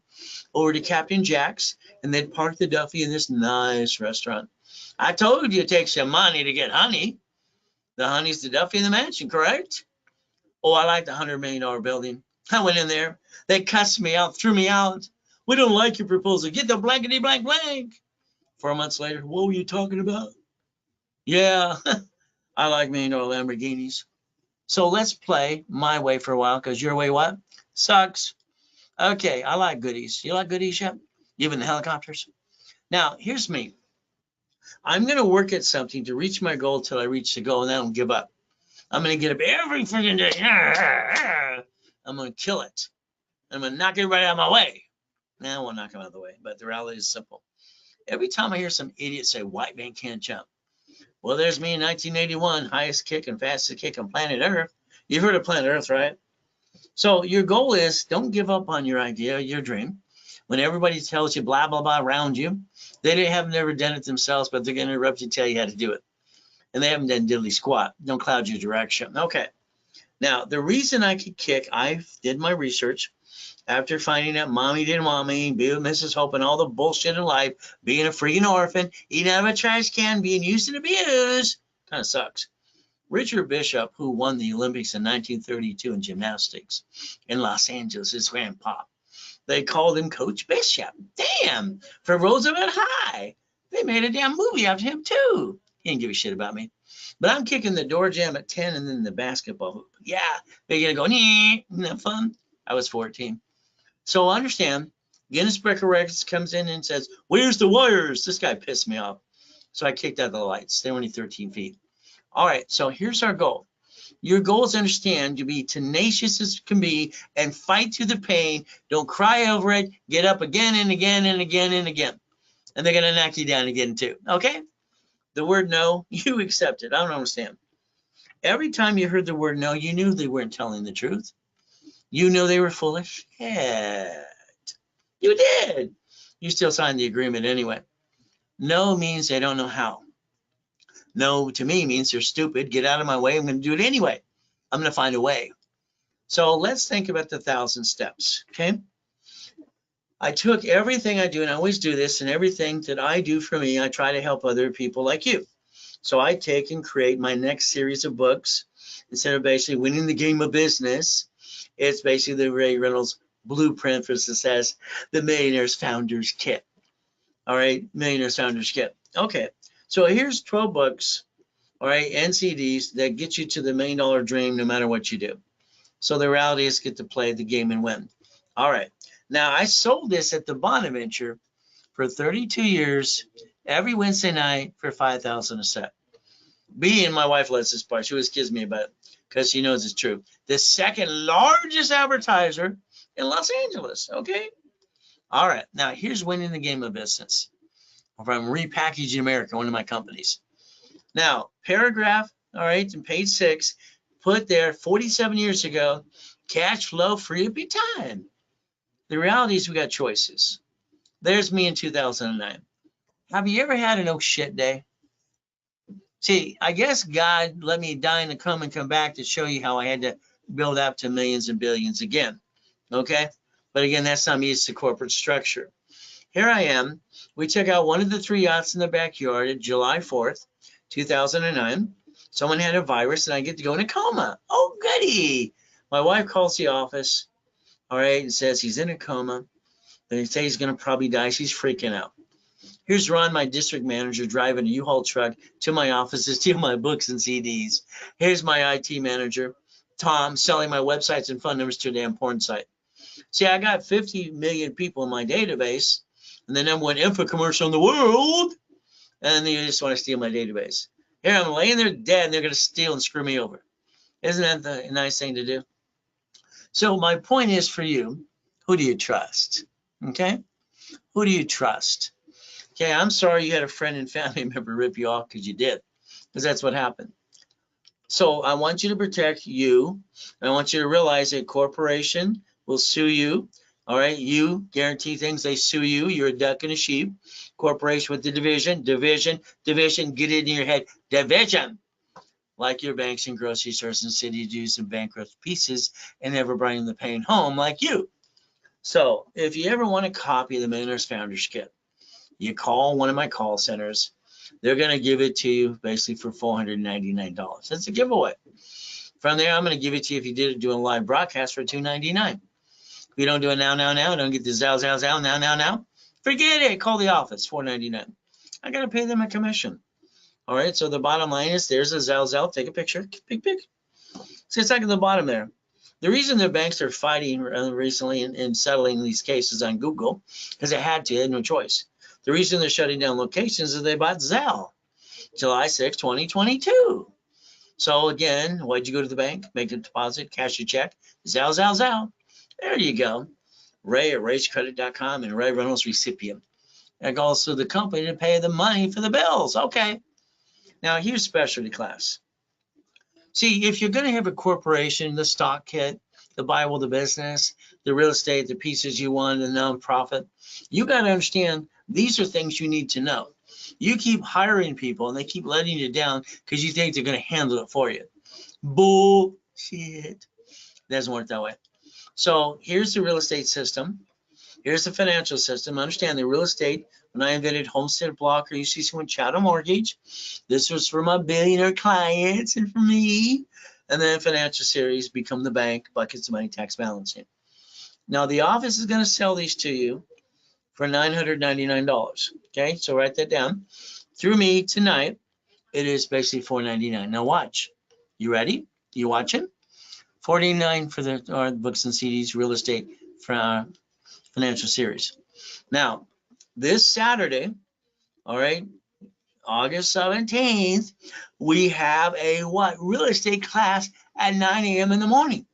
over to Captain Jack's, and then park the Duffy in this nice restaurant. I told you it takes some money to get honey. The honey's the Duffy in the mansion, correct? Oh, I like the $100 million building. I went in there. They cussed me out, threw me out. We don't like your proposal. Get the blankety blank blank. 4 months later, what were you talking about? Yeah, I like $1 million Lamborghinis. So let's play my way for a while, because your way what? Sucks. Okay, I like goodies. You like goodies yet? Even the helicopters? Now, here's me. I'm going to work at something to reach my goal till I reach the goal, and then I don't give up. I'm going to get up every freaking day. I'm going to kill it. I'm going to knock everybody out of my way. Now I won't knock them out of the way, but the reality is simple. Every time I hear some idiot say, white man can't jump. Well, there's me in 1981, highest kick and fastest kick on planet Earth. You've heard of planet Earth, right? So your goal is, don't give up on your idea, your dream. When everybody tells you blah, blah, blah around you, they have never done it themselves, but they're going to interrupt you, tell you how to do it. And they haven't done diddly squat. Don't cloud your direction. Okay. Now, the reason I could kick, I did my research after finding out mommy didn't want me, being Mrs. Hope, and all the bullshit in life, being a freaking orphan, eating out of a trash can, being used and abused. Kind of sucks. Richard Bishop, who won the Olympics in 1932 in gymnastics in Los Angeles, his grandpa. They called him Coach Bishop. Damn, for Roosevelt High. They made a damn movie after him, too. He didn't give a shit about me. But I'm kicking the door jam at 10 and then the basketball hoop. Yeah, they're going to go, isn't that fun? I was 14. So understand, Guinness Book of Records comes in and says, where's the wires? This guy pissed me off. So I kicked out the lights. They were only 13 feet. All right, so here's our goal. Your goal is to understand, to be tenacious as can be and fight through the pain. Don't cry over it. Get up again and again and again and again. And they're going to knock you down again too. Okay? The word no, you accept it. I don't understand. Every time you heard the word no, you knew they weren't telling the truth. You knew they were foolish. Yeah, you did. You still signed the agreement anyway. No means they don't know how. No to me means they're stupid. Get out of my way. I'm going to do it anyway. I'm going to find a way. So let's think about the 1,000 steps. Okay. I took everything I do, and I always do this, and everything that I do for me, I try to help other people like you. So I take and create my next series of books. Instead of basically winning the game of business, it's basically the Ray Reynolds blueprint for success, the Millionaires Founders Kit. All right, Millionaires Founders Kit. Okay, so here's 12 books, all right, and CDs that get you to the $1 million dream no matter what you do. So the reality is get to play the game and win. All right, now I sold this at the Bonaventure for 32 years, every Wednesday night for $5,000 a set. B and my wife lets this part. She always kids me about it because she knows it's true. The second largest advertiser in Los Angeles. Okay. All right. Now here's winning the game of business. From Repackaging America, one of my companies. Now, paragraph, all right, in page 6, put there 47 years ago, cash flow free up your time. The reality is we got choices. There's me in 2009. Have you ever had an oh shit day? See, I guess God let me die in the come and come back to show you how I had to build up to millions and billions again. Okay? But again, that's not me, it's the corporate structure. Here I am. We took out one of the 3 yachts in the backyard at July 4th, 2009. Someone had a virus and I get to go in a coma. Oh, goody. My wife calls the office, all right, and says he's in a coma. They say he's going to probably die. She's freaking out. Here's Ron, my district manager, driving a U-Haul truck to my office to steal my books and CDs. Here's my IT manager, Tom, selling my websites and phone numbers to a damn porn site. See, I got 50 million people in my database, and the number 1 info commercial in the world, and they just want to steal my database. Here I'm laying there dead, and they're going to steal and screw me over. Isn't that a nice thing to do? So my point is for you, who do you trust? Okay? Who do you trust? Okay, I'm sorry you had a friend and family member rip you off because you did, because that's what happened. So I want you to protect you. I want you to realize a corporation will sue you. All right, you guarantee things, they sue you. You're a duck and a sheep. Corporation with the division, get it in your head, division. Like your banks and grocery stores and city dues and bankrupt pieces and never bringing the pain home like you. So if you ever want a copy of the Millionaires Founders Kit, you call one of my call centers. They're going to give it to you basically for $499. That's a giveaway. From there, I'm going to give it to you if you did it doing a live broadcast for $299. If you don't do it now, don't get the zow, now. Forget it. Call the office, $499. I got to pay them a commission. All right, so the bottom line is there's a zow. Take a picture. Pick. See, it's like at the bottom there. The reason the banks are fighting recently and settling these cases on Google, because they had to, they had no choice. The reason they're shutting down locations is they bought Zelle, July 6, 2022. So again, why'd you go to the bank? Make a deposit, cash your check, Zelle. There you go. Ray at raisecredit.com and Ray Reynolds recipient. And also the company to pay the money for the bills. Okay. Now here's specialty class. See, if you're going to have a corporation, the stock kit, the Bible, the business, the real estate, the pieces you want, the nonprofit, you got to understand these are things you need to know. You keep hiring people and they keep letting you down because you think they're going to handle it for you. Bullshit. Doesn't work that way. So here's the real estate system. Here's the financial system. Understand the real estate. When I invented Homestead Blocker, you see someone Chattel Mortgage. This was for my billionaire clients and for me. And then financial series, Become the Bank, Buckets of Money, Tax Balancing. Now the office is going to sell these to you for $999. Okay, so write that down. Through me tonight, it is basically $499. Now watch. You ready? You watching? $49 for the books and CDs, real estate financial series. Now, this Saturday, all right, August 17th, we have a real estate class at 9 a.m. in the morning.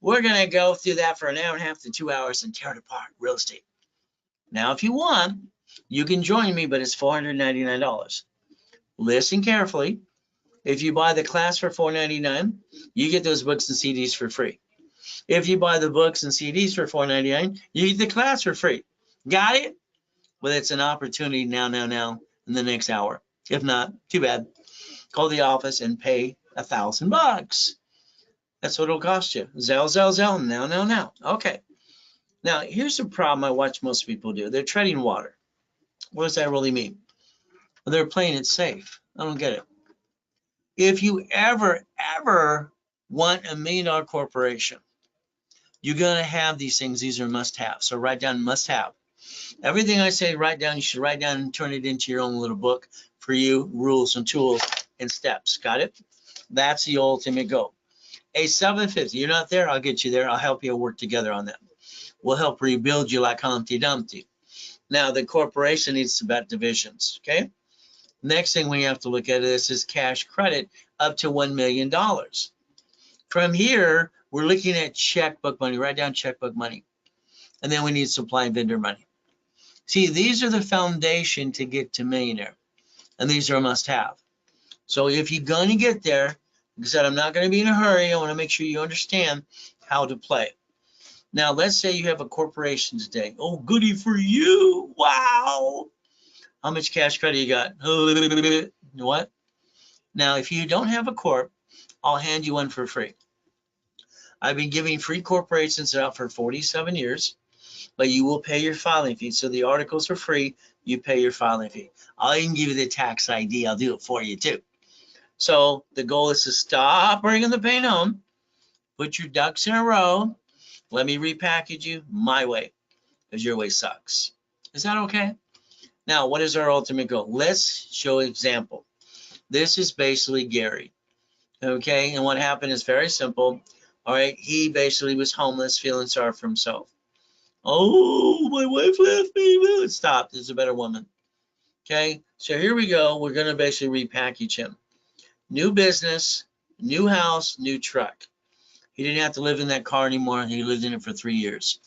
We're going to go through that for an hour and a half to 2 hours and tear it apart, real estate. Now, if you want, you can join me, but it's $499. Listen carefully. If you buy the class for $499, you get those books and CDs for free. If you buy the books and CDs for $499, you get the class for free. Got it? Well, it's an opportunity now, in the next hour. If not, too bad. Call the office and pay $1,000. That's what it'll cost you. Zelle, now. Okay. Now, here's the problem I watch most people do. They're treading water. What does that really mean? Well, they're playing it safe. I don't get it. If you ever want $1 million corporation, you're going to have these things. These are must-have. So write down must-have. Everything I say, write down. You should write down and turn it into your own little book for you, rules and tools and steps. Got it? That's the ultimate goal. A 750, you're not there, I'll get you there. I'll help you work together on that. We'll help rebuild you like Humpty Dumpty. Now, the corporation needs about divisions, okay? Next thing we have to look at is cash credit up to $1 million. From here, we're looking at checkbook money. Write down checkbook money. And then we need supply and vendor money. See, these are the foundation to get to millionaire. And these are a must-have. So if you're going to get there, like I said, I'm not going to be in a hurry. I want to make sure you understand how to play. Now, let's say you have a corporation today. Oh, goody for you. Wow. How much cash credit you got? What? Now, if you don't have a corp, I'll hand you one for free. I've been giving free corporations out for 47 years, but you will pay your filing fee. So the articles are free. You pay your filing fee. I'll even give you the tax ID. I'll do it for you too. So the goal is to stop bringing the pain home. Put your ducks in a row. Let me repackage you my way, because your way sucks. Is that okay? Now, what is our ultimate goal? Let's show an example. This is basically Gary, okay? And what happened is very simple. All right, he basically was homeless, feeling sorry for himself. Oh, my wife left me. Stop, there's a better woman. Okay, so here we go. We're going to basically repackage him. New business, new house, new truck. He didn't have to live in that car anymore. He lived in it for 3 years.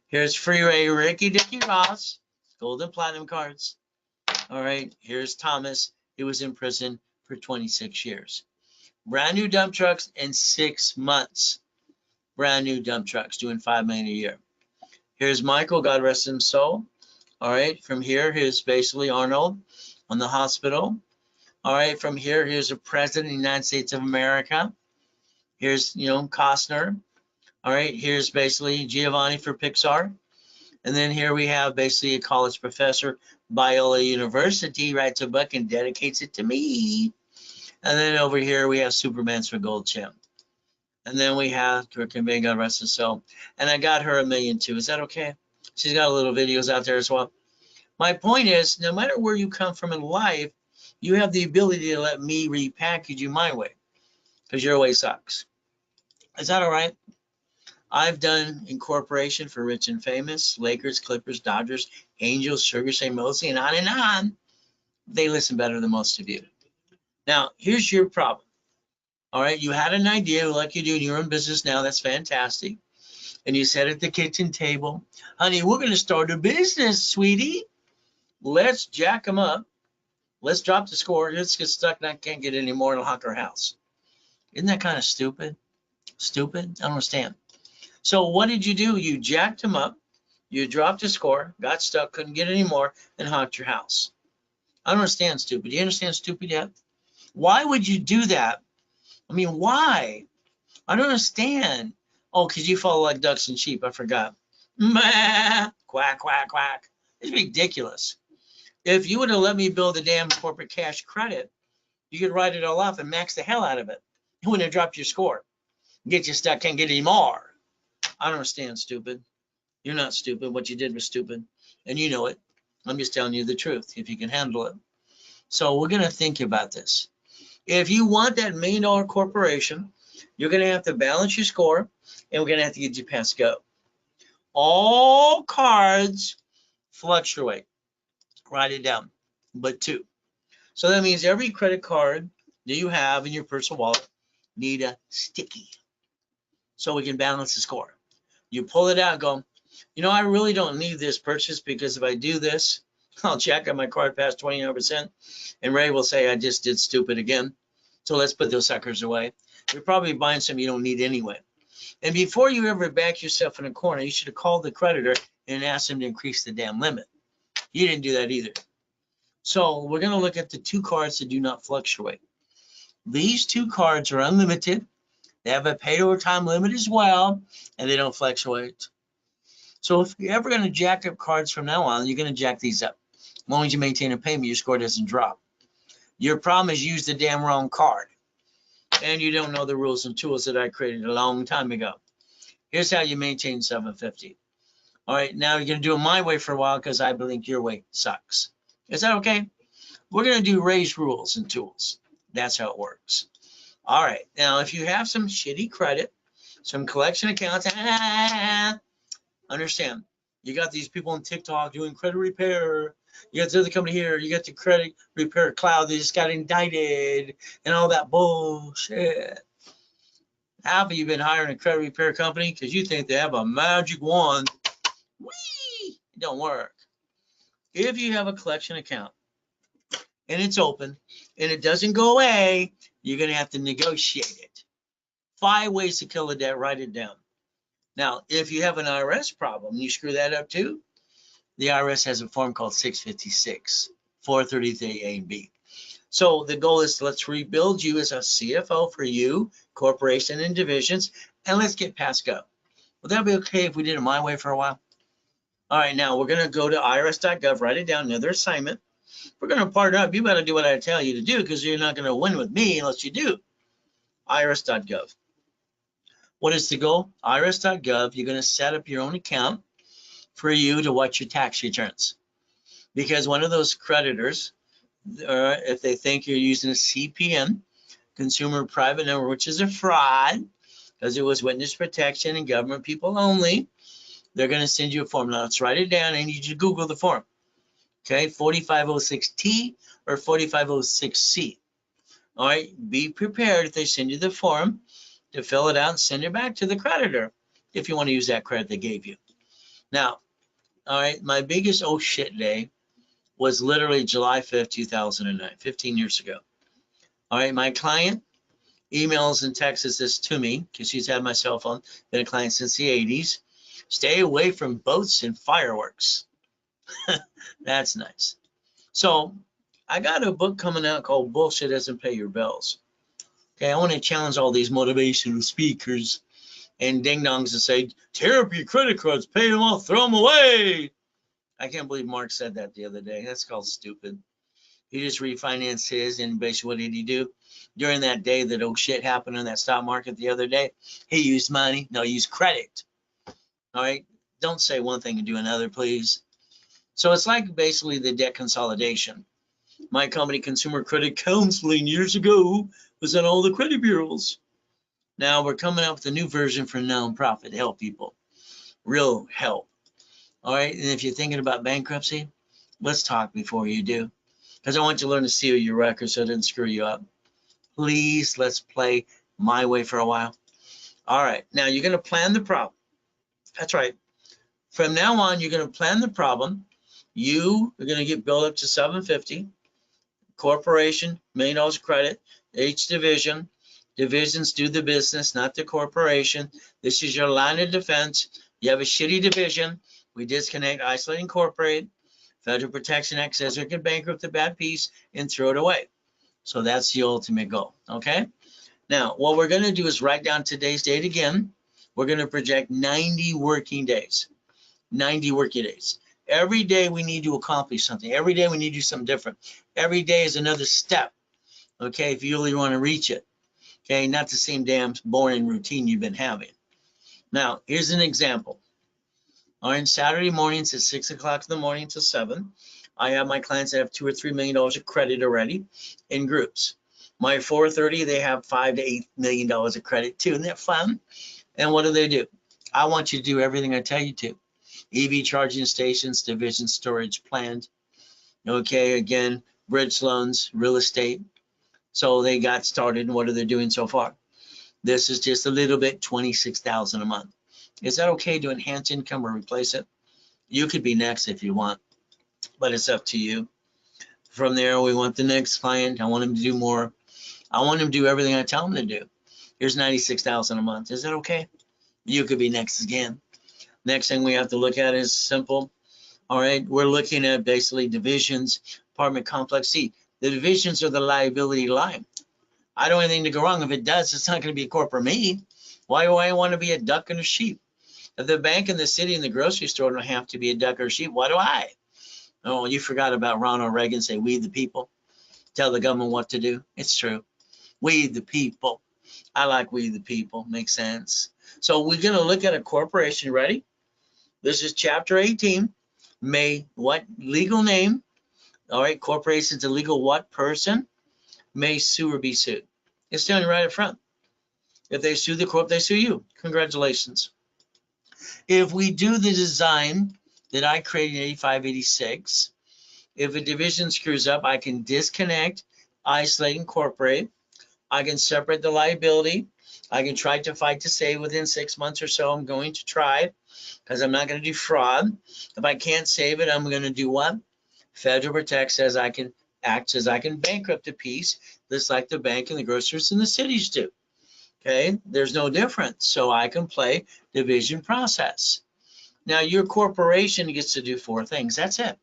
Here's Freeway Ricky Dicky Ross, Golden Platinum cards. All right, here's Thomas. He was in prison for 26 years. Brand new dump trucks in 6 months. Brand new dump trucks doing $5 million a year. Here's Michael, God rest his soul. All right, from here, here's basically Arnold on the hospital. All right, from here, here's the President of the United States of America. Here's, Costner. All right, here's basically Giovanni for Pixar. And then here we have basically a college professor, Biola University, writes a book and dedicates it to me. And then over here we have Superman's for Gold Chimp. And then we have Kurt Cobain, God rest his soul. And I got her $1 million too. Is that okay? She's got little videos out there as well. My point is, no matter where you come from in life, you have the ability to let me repackage you my way, because your way sucks. Is that all right? I've done incorporation for Rich and Famous, Lakers, Clippers, Dodgers, Angels, Sugar St. Mosley, and on and on. They listen better than most of you. Now, here's your problem. All right, you had an idea like you do in your own business now. That's fantastic. And you said at the kitchen table, honey, we're going to start a business, sweetie. Let's jack them up. Let's drop the score. Let's get stuck and I can't get any more and I'll hawk our house. Isn't that kind of stupid? Stupid? I don't understand. So what did you do? You jacked them up. You dropped the score, got stuck, couldn't get any more, and hawked your house. I don't understand stupid. Do you understand stupid yet? Why would you do that? I mean, why? I don't understand. Oh, because you follow like ducks and sheep. I forgot. Meh, quack, quack, quack. It's ridiculous. If you would have let me build a damn corporate cash credit, you could write it all off and max the hell out of it. You wouldn't have dropped your score. Get you stuck, can't get any more. I don't understand, stupid. You're not stupid. What you did was stupid. And you know it. I'm just telling you the truth, if you can handle it. So we're going to think about this. If you want that $1 million corporation, you're going to have to balance your score, and we're going to have to get you past go. All cards fluctuate. Write it down, but 2. So that means every credit card that you have in your personal wallet need a sticky so we can balance the score. You pull it out and go, I really don't need this purchase because if I do this, I'll check on my card past 29%, and Ray will say I just did stupid again. So let's put those suckers away. You're probably buying some you don't need anyway. And before you ever back yourself in a corner, you should have called the creditor and asked him to increase the damn limit. You didn't do that either. So we're going to look at the 2 cards that do not fluctuate. These 2 cards are unlimited. They have a paid overtime limit as well, and they don't fluctuate. So if you're ever going to jack up cards from now on, you're going to jack these up. As long as you maintain a payment, your score doesn't drop. Your problem is you used the damn wrong card, and you don't know the rules and tools that I created a long time ago. Here's how you maintain 750. All right, now you're going to do it my way for a while because I believe your way sucks. Is that okay? We're going to do Ray's rules and tools. That's how it works. All right, now if you have some shitty credit, some collection accounts, understand, you got these people on TikTok doing credit repair. You got the other company here. You got the credit repair cloud. They just got indicted and all that bullshit. How have you been hiring a credit repair company because you think they have a magic wand? Whee! It don't work. If you have a collection account and it's open and it doesn't go away, you're going to have to negotiate it. 5 ways to kill a debt, write it down. Now, if you have an IRS problem, you screw that up too. The IRS has a form called 656, 433A and B. So the goal is let's rebuild you as a CFO for you, corporation and divisions, and let's get past go. Would that be okay if we did it my way for a while? All right, now we're going to go to irs.gov, write it down, another assignment. We're going to partner up. You better do what I tell you to do because you're not going to win with me unless you do. irs.gov. What is the goal? irs.gov, you're going to set up your own account for you to watch your tax returns. Because one of those creditors, if they think you're using a CPN, consumer private number, which is a fraud, because it was witness protection and government people only, they're going to send you a form. Now, let's write it down. I need you to Google the form. Okay, 4506T or 4506C. All right, be prepared if they send you the form to fill it out and send it back to the creditor if you want to use that credit they gave you. Now, all right, my biggest oh shit day was literally July 5th, 2009, 15 years ago. All right, my client emails and texts this to me because she's had my cell phone, been a client since the 80s. Stay away from boats and fireworks. That's nice. So I got a book coming out called Bullshit Doesn't Pay Your Bills. Okay, I want to challenge all these motivational speakers and ding-dongs to say, tear up your credit cards, pay them off, throw them away. I can't believe Mark said that the other day. That's called stupid. He just refinanced his, and basically what did he do? During that day that oh shit happened in that stock market the other day, he used money. No, he used credit. All right? Don't say one thing and do another, please. So it's like basically the debt consolidation. My company, Consumer Credit Counseling, years ago, was on all the credit bureaus. Now we're coming up with a new version for nonprofit to help people. Real help. All right? And if you're thinking about bankruptcy, let's talk before you do. Because I want you to learn to seal your record so it doesn't screw you up. Please, let's play my way for a while. All right. Now you're going to plan the problem. That's right. From now on, you're going to plan the problem. You are going to get billed up to 750. Corporation, $1 million credit. Each division. Divisions do the business, not the corporation. This is your line of defense. You have a shitty division. We disconnect, isolate, incorporate. Federal Protection Act says we can bankrupt the bad piece and throw it away. So that's the ultimate goal, okay? Now, what we're going to do is write down today's date again. We're going to project 90 working days. 90 working days. Every day we need to accomplish something. Every day we need to do something different. Every day is another step, okay, if you really want to reach it. Okay, not the same damn boring routine you've been having. Now, here's an example. On Saturday mornings at 6 o'clock in the morning till 7, I have my clients that have $2 or $3 million of credit already in groups. My 4:30, they have $5 to $8 million of credit too. Isn't that fun? And what do? I want you to do everything I tell you to. EV charging stations, division storage planned. Okay, again, bridge loans, real estate. So they got started, and what are they doing so far? This is just a little bit, $26,000 a month. Is that okay to enhance income or replace it? You could be next if you want, but it's up to you. From there, we want the next client. I want him to do more. I want him to do everything I tell him to do. Here's $96,000 a month. Is that okay? You could be next again. Next thing we have to look at is simple. All right, we're looking at basically divisions, apartment complex C. The divisions are the liability line. I don't want anything to go wrong. If it does, it's not going to be a corporate me. Why do I want to be a duck and a sheep? If the bank and the city and the grocery store don't have to be a duck or a sheep, why do I? Oh, you forgot about Ronald Reagan say, we the people, tell the government what to do. It's true. We the people. I like we the people. Makes sense. So we're going to look at a corporation. Ready? This is chapter 18. May what legal name? All right, corporation's a legal what person may sue or be sued. It's down right up front. If they sue the corp, they sue you. Congratulations. If we do the design that I created in 85, 86, if a division screws up, I can disconnect, isolate, incorporate. I can separate the liability. I can try to fight to save within 6 months or so. I'm going to try because I'm not going to do fraud. If I can't save it, I'm going to do what? Federal Protect says I can act as I can bankrupt a piece, just like the bank and the grocers and the cities do. Okay, there's no difference. So I can play division process. Now your corporation gets to do 4 things. That's it.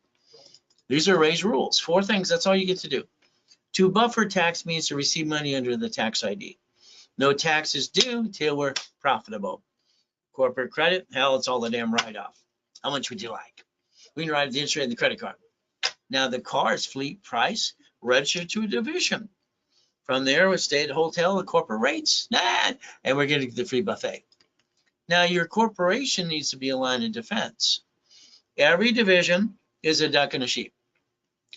These are Ray's rules. 4 things. That's all you get to do. To buffer tax means to receive money under the tax ID. No taxes due till we're profitable. Corporate credit, hell, it's all a damn write-off. How much would you like? We can write the interest rate and the credit card. Now the car is fleet price, registered to a division. From there, we stay at a hotel at corporate rates, and we're getting the free buffet. Now your corporation needs to be a line of defense. Every division is a duck and a sheep.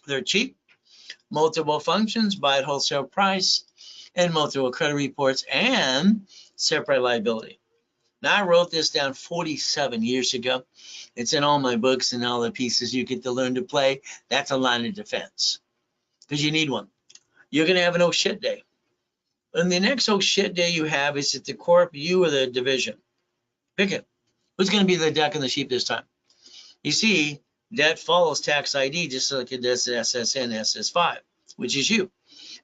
They're cheap, multiple functions, buy at wholesale price, and multiple credit reports and separate liability. Now I wrote this down 47 years ago. It's in all my books and all the pieces you get to learn to play. That's a line of defense because you need one. You're going to have an oh shit day. And the next oh shit day you have is at the corp, you or the division. Pick it. Who's going to be the duck and the sheep this time? You see, that follows tax ID just like it does SSN, SS5, which is you.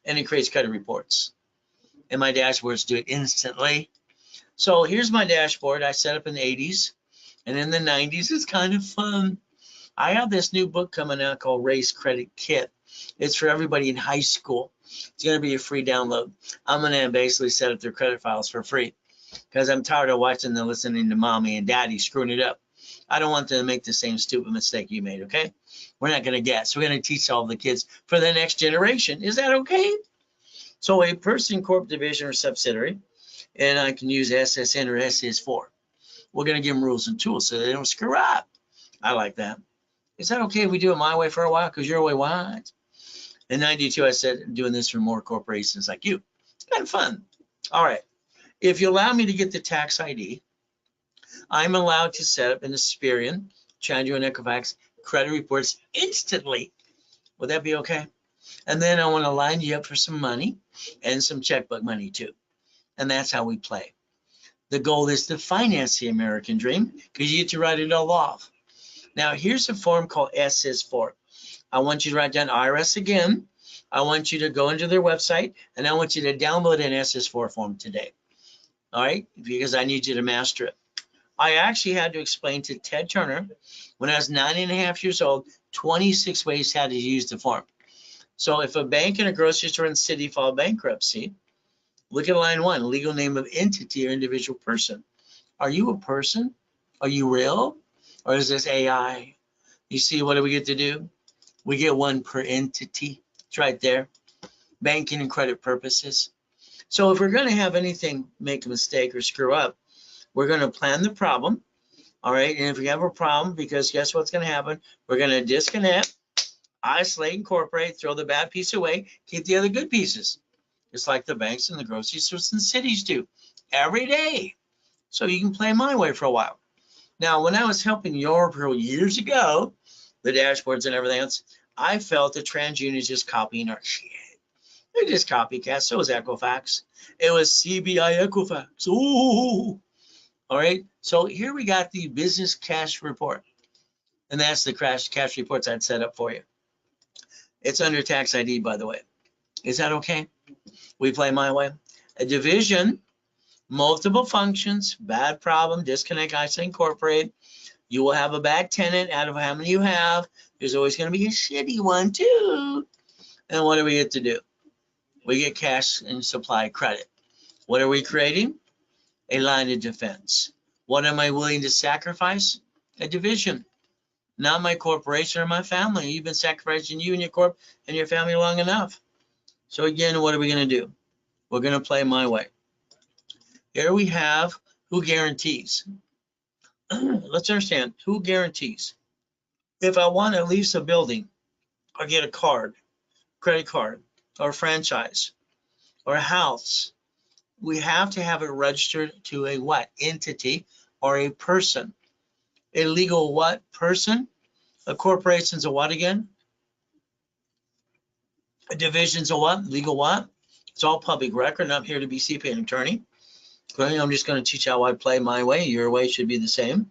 And it creates credit reports. And my dashboards do it instantly. So here's my dashboard I set up in the 80s. And in the 90s, it's kind of fun. I have this new book coming out called Ray's Credit Kit. It's for everybody in high school. It's going to be a free download. I'm going to basically set up their credit files for free because I'm tired of watching them listening to mommy and daddy screwing it up. I don't want them to make the same stupid mistake you made, okay? We're not going to guess. We're going to teach all the kids for the next generation. Is that okay? So a person, corp, division, or subsidiary, and I can use SSN or SS4. We're going to give them rules and tools so they don't screw up. I like that. Is that okay if we do it my way for a while? Because your way, what? In 92, I said doing this for more corporations like you. It's kind of fun. All right. If you allow me to get the tax ID, I'm allowed to set up an Experian, Chandra and Equifax credit reports instantly. Would that be okay? And then I want to line you up for some money and some checkbook money too. And that's how we play. The goal is to finance the American dream because you get to write it all off. Now, here's a form called SS4. I want you to write down IRS again. I want you to go into their website, and I want you to download an SS4 form today. All right? Because I need you to master it. I actually had to explain to Ted Turner when I was 9.5 years old, 26 ways how to use the form. So if a bank and a grocery store in the city file bankruptcy, look at line 1, legal name of entity or individual person. Are you a person? Are you real? Or is this AI? You see, what do we get to do? We get 1 per entity. It's right there. Banking and credit purposes. So if we're going to have anything make a mistake or screw up, we're going to plan the problem. All right. And if we have a problem, because guess what's going to happen? We're going to disconnect, isolate, incorporate, throw the bad piece away, keep the other good pieces. Just like the banks and the grocery stores and cities do every day. So you can play my way for a while. Now, when I was helping Europe years ago, the dashboards and everything else, I felt the TransUnion is just copying our shit. They're just copycats. So was Equifax. It was CBI Equifax. Ooh. All right. So here we got the business cash report. And that's the cash reports I'd set up for you. It's under tax ID, by the way. Is that okay? We play my way. A division, multiple functions, bad problem, disconnect, isolate, incorporate. You will have a bad tenant out of how many you have. There's always going to be a shitty one too. And what do we get to do? We get cash and supply credit. What are we creating? A line of defense. What am I willing to sacrifice? A division. Not my corporation or my family. You've been sacrificing you and your corp and your family long enough. So again, what are we going to do? We're going to play my way. Here we have who guarantees. let's understand who guarantees. If I want to lease a building or get a card, credit card, or a franchise, or a house, we have to have it registered to a what? Entity or a person. A legal what? Person. A corporation's a what again? A division's a what? Legal what? It's all public record. I'm here to be CPA and attorney. Okay, I'm just going to teach how I play my way. Your way should be the same.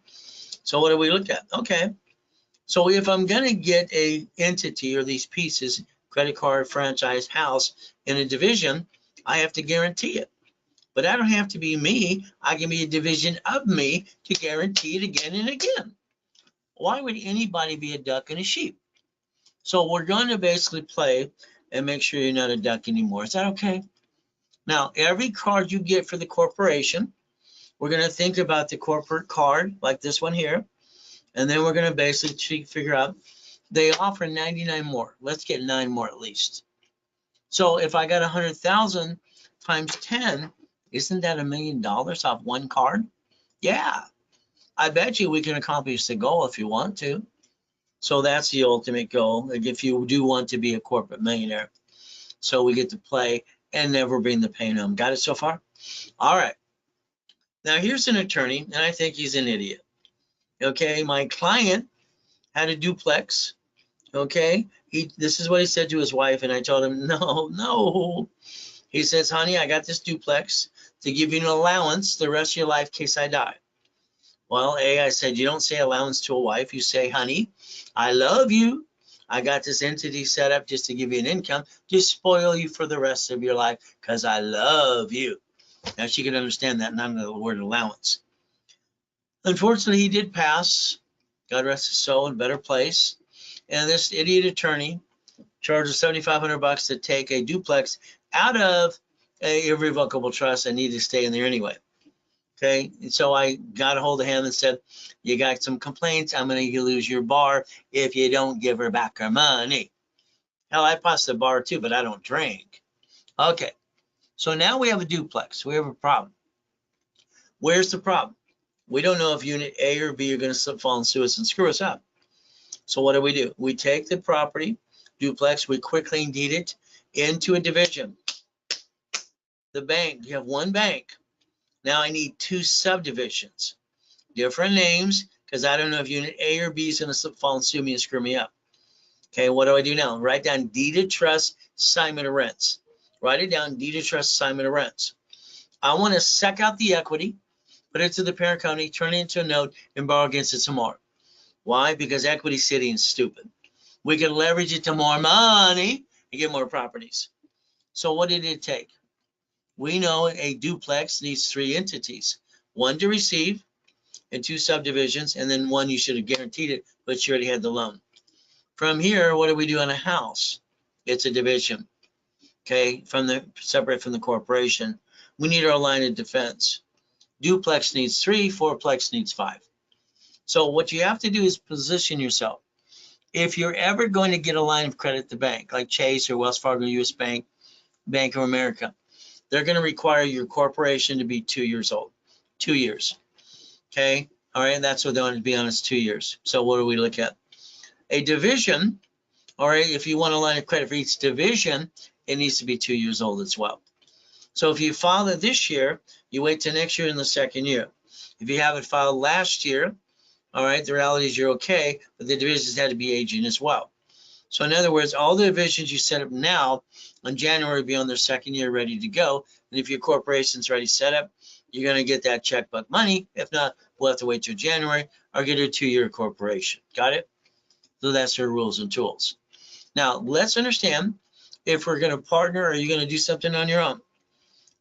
So what do we look at? Okay. So if I'm going to get a entity or these pieces, credit card, franchise, house, in a division, I have to guarantee it. But I don't have to be me. I can be a division of me to guarantee it again and again. Why would anybody be a duck and a sheep? So we're going to basically play and make sure you're not a duck anymore. Is that okay? Now, every card you get for the corporation, we're going to think about the corporate card, like this one here. And then we're going to basically figure out, they offer 99 more. Let's get 9 more at least. So if I got 100,000 times 10, isn't that $1 million off one card? Yeah, I bet you we can accomplish the goal if you want to. So that's the ultimate goal, like if you do want to be a corporate millionaire. So we get to play and never bring the pain home. Got it so far? All right. Now here's an attorney, and I think he's an idiot. Okay, my client had a duplex. Okay, this is what he said to his wife, and I told him, no. He says, honey, I got this duplex to give you an allowance the rest of your life in case I die. Well, I said, you don't say allowance to a wife. You say, honey, I love you. I got this entity set up just to give you an income, to spoil you for the rest of your life because I love you. Now she could understand that, not the word allowance. Unfortunately, he did pass. God rest his soul, in a better place. And this idiot attorney charges $7,500 to take a duplex out of a irrevocable trust and need to stay in there anyway. Okay, and so I got a hold of him and said, you got some complaints, I'm going to lose your bar if you don't give her back her money. Hell, I pass the bar too, but I don't drink. Okay, so now we have a duplex. We have a problem. Where's the problem? We don't know if unit A or B are going to fall and sue us and screw us up. So what do? We take the property, duplex, we quickly deed it into a division. The bank, you have one bank. Now I need 2 subdivisions, different names, because I don't know if unit A or B is going to fall and sue me and screw me up. Okay, what do I do now? Write down deeded trust, assignment of rents. Write it down, deeded trust, assignment of rents. I want to suck out the equity, put it to the parent company, turn it into a note, and borrow against it some more. Why? Because equity sitting is stupid. We can leverage it to more money and get more properties. So what did it take? We know a duplex needs 3 entities, 1 to receive and 2 subdivisions, and then 1 you should have guaranteed it, but you already had the loan. From here, what do we do on a house? It's a division, okay, separate from the corporation. We need our line of defense. Duplex needs 3, fourplex needs 5. So what you have to do is position yourself. If you're ever going to get a line of credit at the bank, like Chase or Wells Fargo, US Bank, Bank of America, they're going to require your corporation to be 2 years old. 2 years. Okay. All right. That's what they want to be on, is 2 years. So what do we look at? A division, all right, if you want a line of credit for each division, it needs to be 2 years old as well. So if you file it this year, you wait till next year in the second year. If you have it filed last year, all right, the reality is you're okay, but the divisions had to be aging as well. So in other words, all the divisions you set up now on January will be on their second year ready to go. And if your corporation's already set up, you're going to get that checkbook money. If not, we'll have to wait till January or get a 2-year corporation. Got it? So that's their rules and tools. Now, let's understand, if we're going to partner or you're going to do something on your own.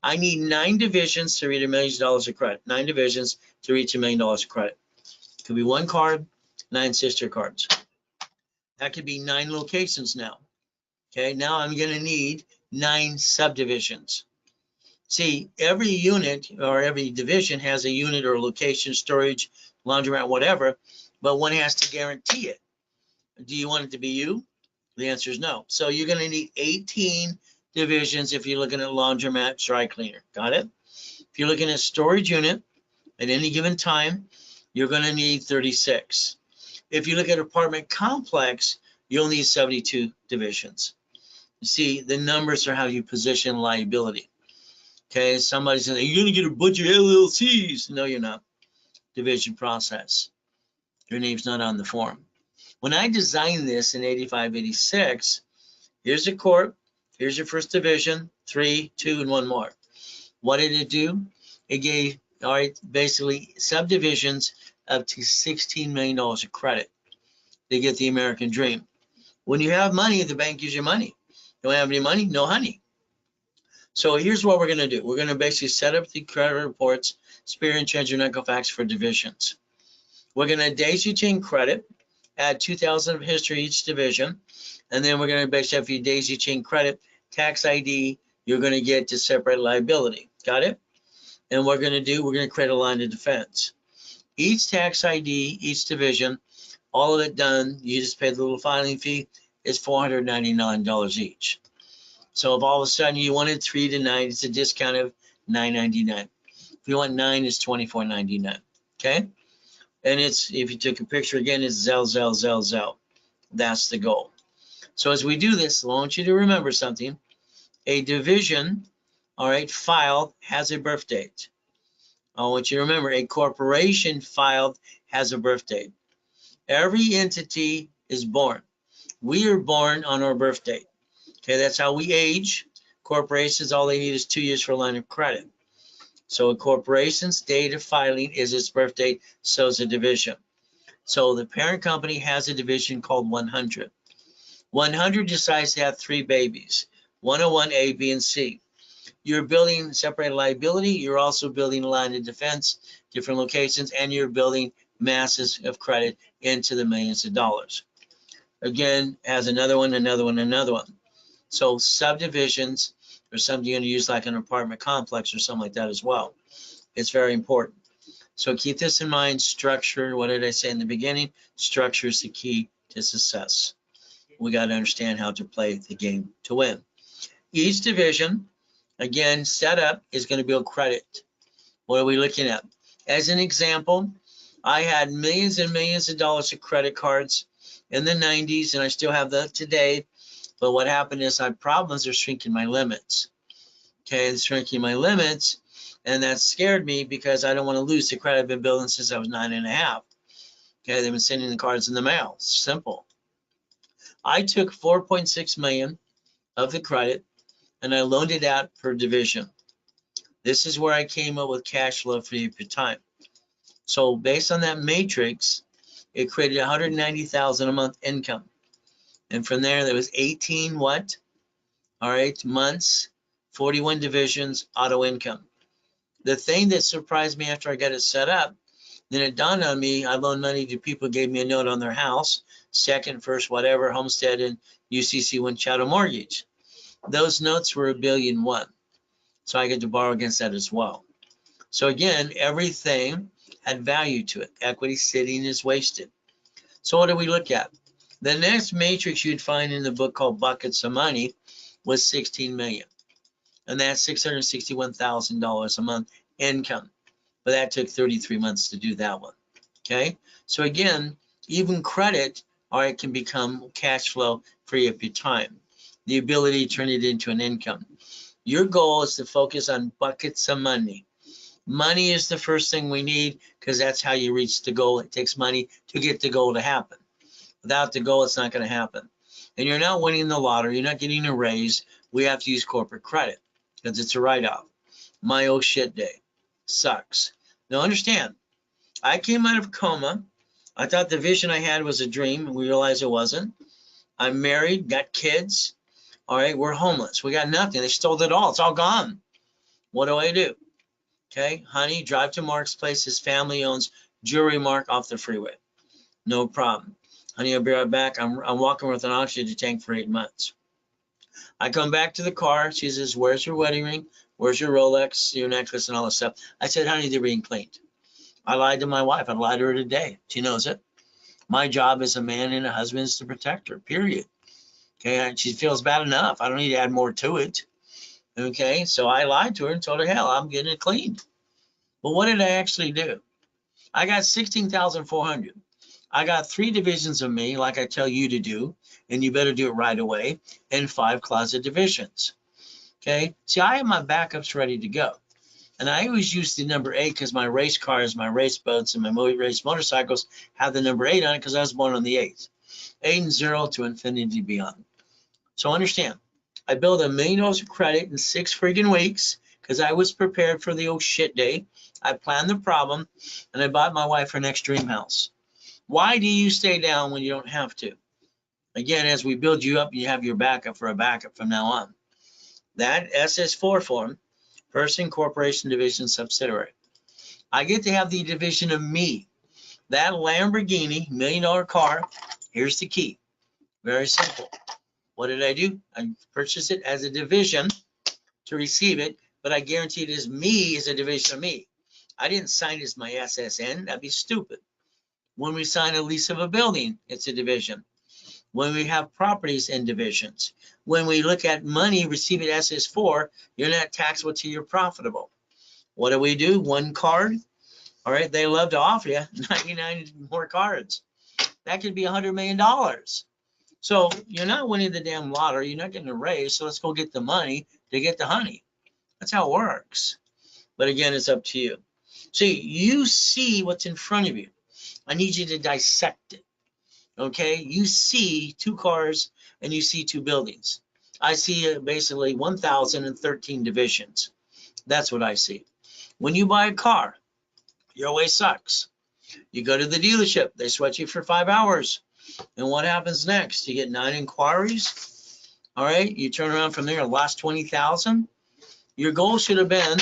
I need 9 divisions to reach $1 million of credit. 9 divisions to reach $1 million of credit. It could be 1 card, 9 sister cards. That could be 9 locations now. Okay, now I'm going to need 9 subdivisions. See, every unit or every division has a unit or a location, storage, laundromat, whatever, but one has to guarantee it. Do you want it to be you? The answer is no. So you're going to need 18 divisions if you're looking at laundromat, dry cleaner. Got it? If you're looking at storage unit at any given time, you're going to need 36. If you look at apartment complex, you'll need 72 divisions. You see, the numbers are how you position liability. Okay, somebody's saying, you're going to get a bunch of LLCs. No, you're not. Division process. Your name's not on the form. When I designed this in 85, 86, here's a corp, here's your first division, 3, 2, and 1 more. What did it do? It gave, all right, basically subdivisions up to $16 million of credit. They get the American dream. When you have money, the bank gives you money. Don't have any money? No honey. So here's what we're going to do. We're going to basically set up the credit reports, Spear and Treasure and Equifax for divisions. We're going to daisy chain credit, add 2,000 of history each division, and then we're going to basically have your daisy chain credit, tax ID, you're going to get to separate liability. Got it? And what we're going to do, we're going to create a line of defense. Each tax ID, each division, all of it done, you just pay the little filing fee, is $499 each. So if all of a sudden you wanted 3 to 9, it's a discount of $9.99. If you want 9, it's $24.99. Okay? And it's, if you took a picture again, it's Zell, Zell, Zell, Zell. That's the goal. So as we do this, I want you to remember something. A division, all right, filed has a birth date. I want you to remember a corporation filed has a birth date. Every entity is born. We are born on our birth date. Okay, that's how we age. Corporations, all they need is 2 years for a line of credit. So a corporation's date of filing is its birth date, so is a division. So the parent company has a division called 100. 100 decides to have 3 babies, 101, A, B, and C. You're building separated liability. You're also building a line of defense, different locations, and you're building masses of credit into the millions of dollars. Again, has another one, another one, another one. So subdivisions or something you're going to use like an apartment complex or something like that as well. It's very important. So keep this in mind. Structure, what did I say in the beginning? Structure is the key to success. We got to understand how to play the game to win. Each division, again, setup is going to build credit. What are we looking at? As an example, I had millions and millions of dollars of credit cards in the 90s, and I still have that today. But what happened is I had problems of shrinking my limits. Okay, shrinking my limits, and that scared me because I don't want to lose the credit I've been building since I was 9.5. Okay, they've been sending the cards in the mail. Simple. I took 4.6 million of the credit and I loaned it out per division. This is where I came up with cash flow for you per time. So based on that matrix, it created 190,000 a month income. And from there was 18 what? All right, months, 41 divisions, auto income. The thing that surprised me after I got it set up, then it dawned on me, I loaned money to people who gave me a note on their house, second, first, whatever, homestead, and UCC one chattel mortgage. Those notes were $1.1 billion. So I get to borrow against that as well. So again, everything had value to it. Equity sitting is wasted. So what do we look at? The next matrix you'd find in the book called Buckets of Money was 16 million. And that's $661,000 a month income. But that took 33 months to do that one. Okay? So again, even credit, all right, can become cash flow free up your time. The ability to turn it into an income. Your goal is to focus on buckets of money. Money is the first thing we need because that's how you reach the goal. It takes money to get the goal to happen. Without the goal, it's not going to happen. And you're not winning the lottery. You're not getting a raise. We have to use corporate credit because it's a write-off. My oh shit day. Sucks. Now understand, I came out of a coma. I thought the vision I had was a dream. We realized it wasn't. I'm married, got kids. All right, we're homeless. We got nothing. They stole it all. It's all gone. What do I do? Okay, honey, drive to Mark's place. His family owns Jewelry Mark off the freeway. No problem. Honey, I'll be right back. I'm walking with an oxygen tank for 8 months. I come back to the car. She says, where's your wedding ring? Where's your Rolex, your necklace, and all this stuff? I said, honey, they're being cleaned. I lied to my wife. I lied to her today. She knows it. My job as a man and a husband is to protect her, period. Okay, and she feels bad enough. I don't need to add more to it. Okay, so I lied to her and told her, hell, I'm getting it cleaned. But what did I actually do? I got 16,400. I got 3 divisions of me, like I tell you to do, and you better do it right away, and 5 closet divisions. Okay, see, I have my backups ready to go. And I always use the number 8 because my race cars, my race boats, and my race motorcycles have the number 8 on it because I was born on the 8th. 8 and 0 to infinity beyond. So understand, I built $1 million of credit in 6 freaking weeks because I was prepared for the old shit day. I planned the problem, and I bought my wife her next dream house. Why do you stay down when you don't have to? Again, as we build you up, you have your backup for a backup from now on. That SS4 form, person, corporation, division, subsidiary. I get to have the division of me. That Lamborghini $1 million car, here's the key. Very simple. What did I do? I purchased it as a division to receive it, but I guarantee it is me as a division of me. I didn't sign it as my SSN. That'd be stupid. When we sign a lease of a building, it's a division. When we have properties in divisions. When we look at money, receive it SS4, you're not taxable till you're profitable. What do? 1 card. All right, they love to offer you 99 more cards. That could be $100 million. So you're not winning the damn lottery. You're not getting a raise. So let's go get the money to get the honey. That's how it works. But again, it's up to you. See, you see what's in front of you. I need you to dissect it. Okay, you see 2 cars and you see 2 buildings. I see basically 1,013 divisions. That's what I see. When you buy a car, your way sucks. You go to the dealership, they sweat you for 5 hours. And what happens next? You get 9 inquiries. All right, you turn around from there and lost 20,000. Your goal should have been,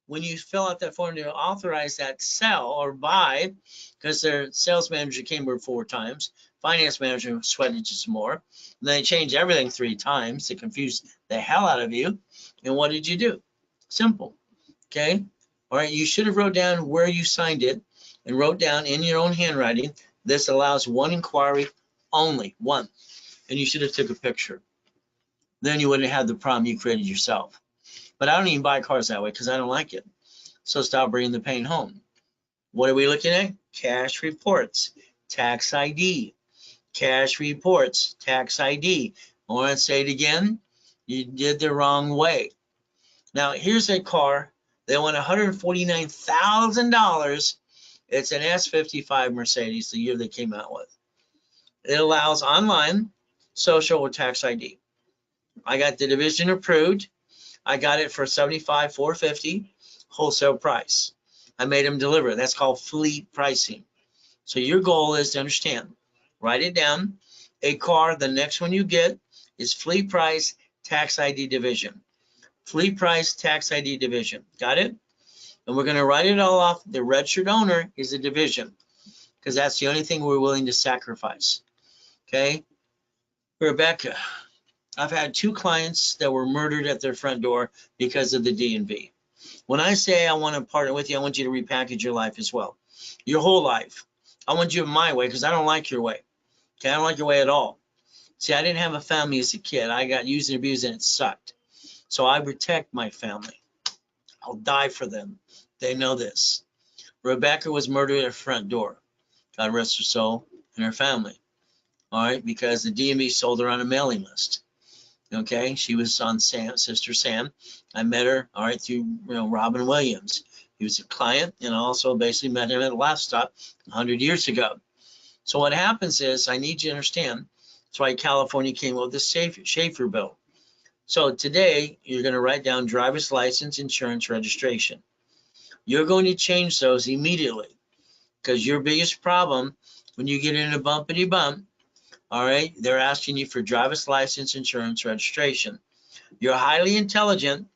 when you fill out that form to authorize that sell or buy, because their sales manager came here 4 times, finance manager sweated you some more, and they changed everything 3 times to confuse the hell out of you. And what did you do? Simple. Okay. All right. You should have wrote down where you signed it and wrote down in your own handwriting, this allows 1 inquiry only, 1. And you should have took a picture. Then you wouldn't have had the problem you created yourself. But I don't even buy cars that way because I don't like it. So stop bringing the pain home. What are we looking at? Cash reports, tax ID, cash reports, tax ID. I want to say it again. You did the wrong way. Now, here's a car. They want $149,000. It's an S55 Mercedes, the year they came out with. It allows online, social, or tax ID. I got the division approved. I got it for $75,450 wholesale price. I made them deliver. That's called fleet pricing. So your goal is to understand, write it down. A car, the next one you get is fleet price, tax ID division. Fleet price, tax ID division. Got it? And we're going to write it all off. The registered owner is a division because that's the only thing we're willing to sacrifice. Okay? Rebecca, I've had 2 clients that were murdered at their front door because of the DMV. When I say I want to partner with you, I want you to repackage your life as well. Your whole life. I want you my way because I don't like your way. Okay, I don't like your way at all. See, I didn't have a family as a kid. I got used and abused and it sucked. So I protect my family. I'll die for them. They know this. Rebecca was murdered at her front door. God rest her soul and her family. All right, because the DMV sold her on a mailing list. Okay, she was on Sister Sam. I met her, all right, through Robin Williams. He was a client, and I also basically met him at a last stop 100 years ago. So what happens is, I need you to understand, that's why California came up with the Schaefer bill. So today, you're going to write down driver's license, insurance, registration. You're going to change those immediately because your biggest problem when you get in a bumpity bump, all right, they're asking you for driver's license, insurance, registration. You're highly intelligent,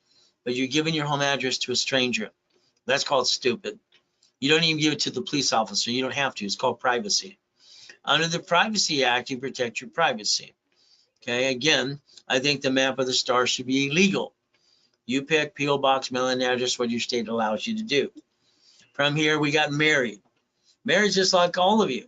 but you're giving your home address to a stranger. That's called stupid. You don't even give it to the police officer. You don't have to. It's called privacy. Under the Privacy Act, you protect your privacy. Okay, again, I think the map of the stars should be illegal. You pick P.O. Box, mailing address, what your state allows you to do. From here, we got Mary. Mary's just like all of you.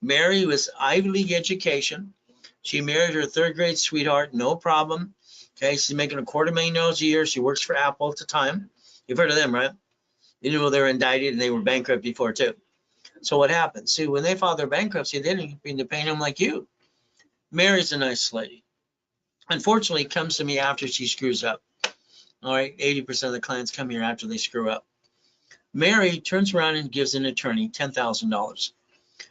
Mary was Ivy League education. She married her 3rd grade sweetheart, no problem. Okay, she's making $250,000 a year. She works for Apple at the time. You've heard of them, right? Even though they're indicted and they were bankrupt before too. So what happened? See, when they filed their bankruptcy, they didn't bring the pain home like you. Mary's a nice lady. Unfortunately, it comes to me after she screws up. All right, 80% of the clients come here after they screw up. Mary turns around and gives an attorney $10,000.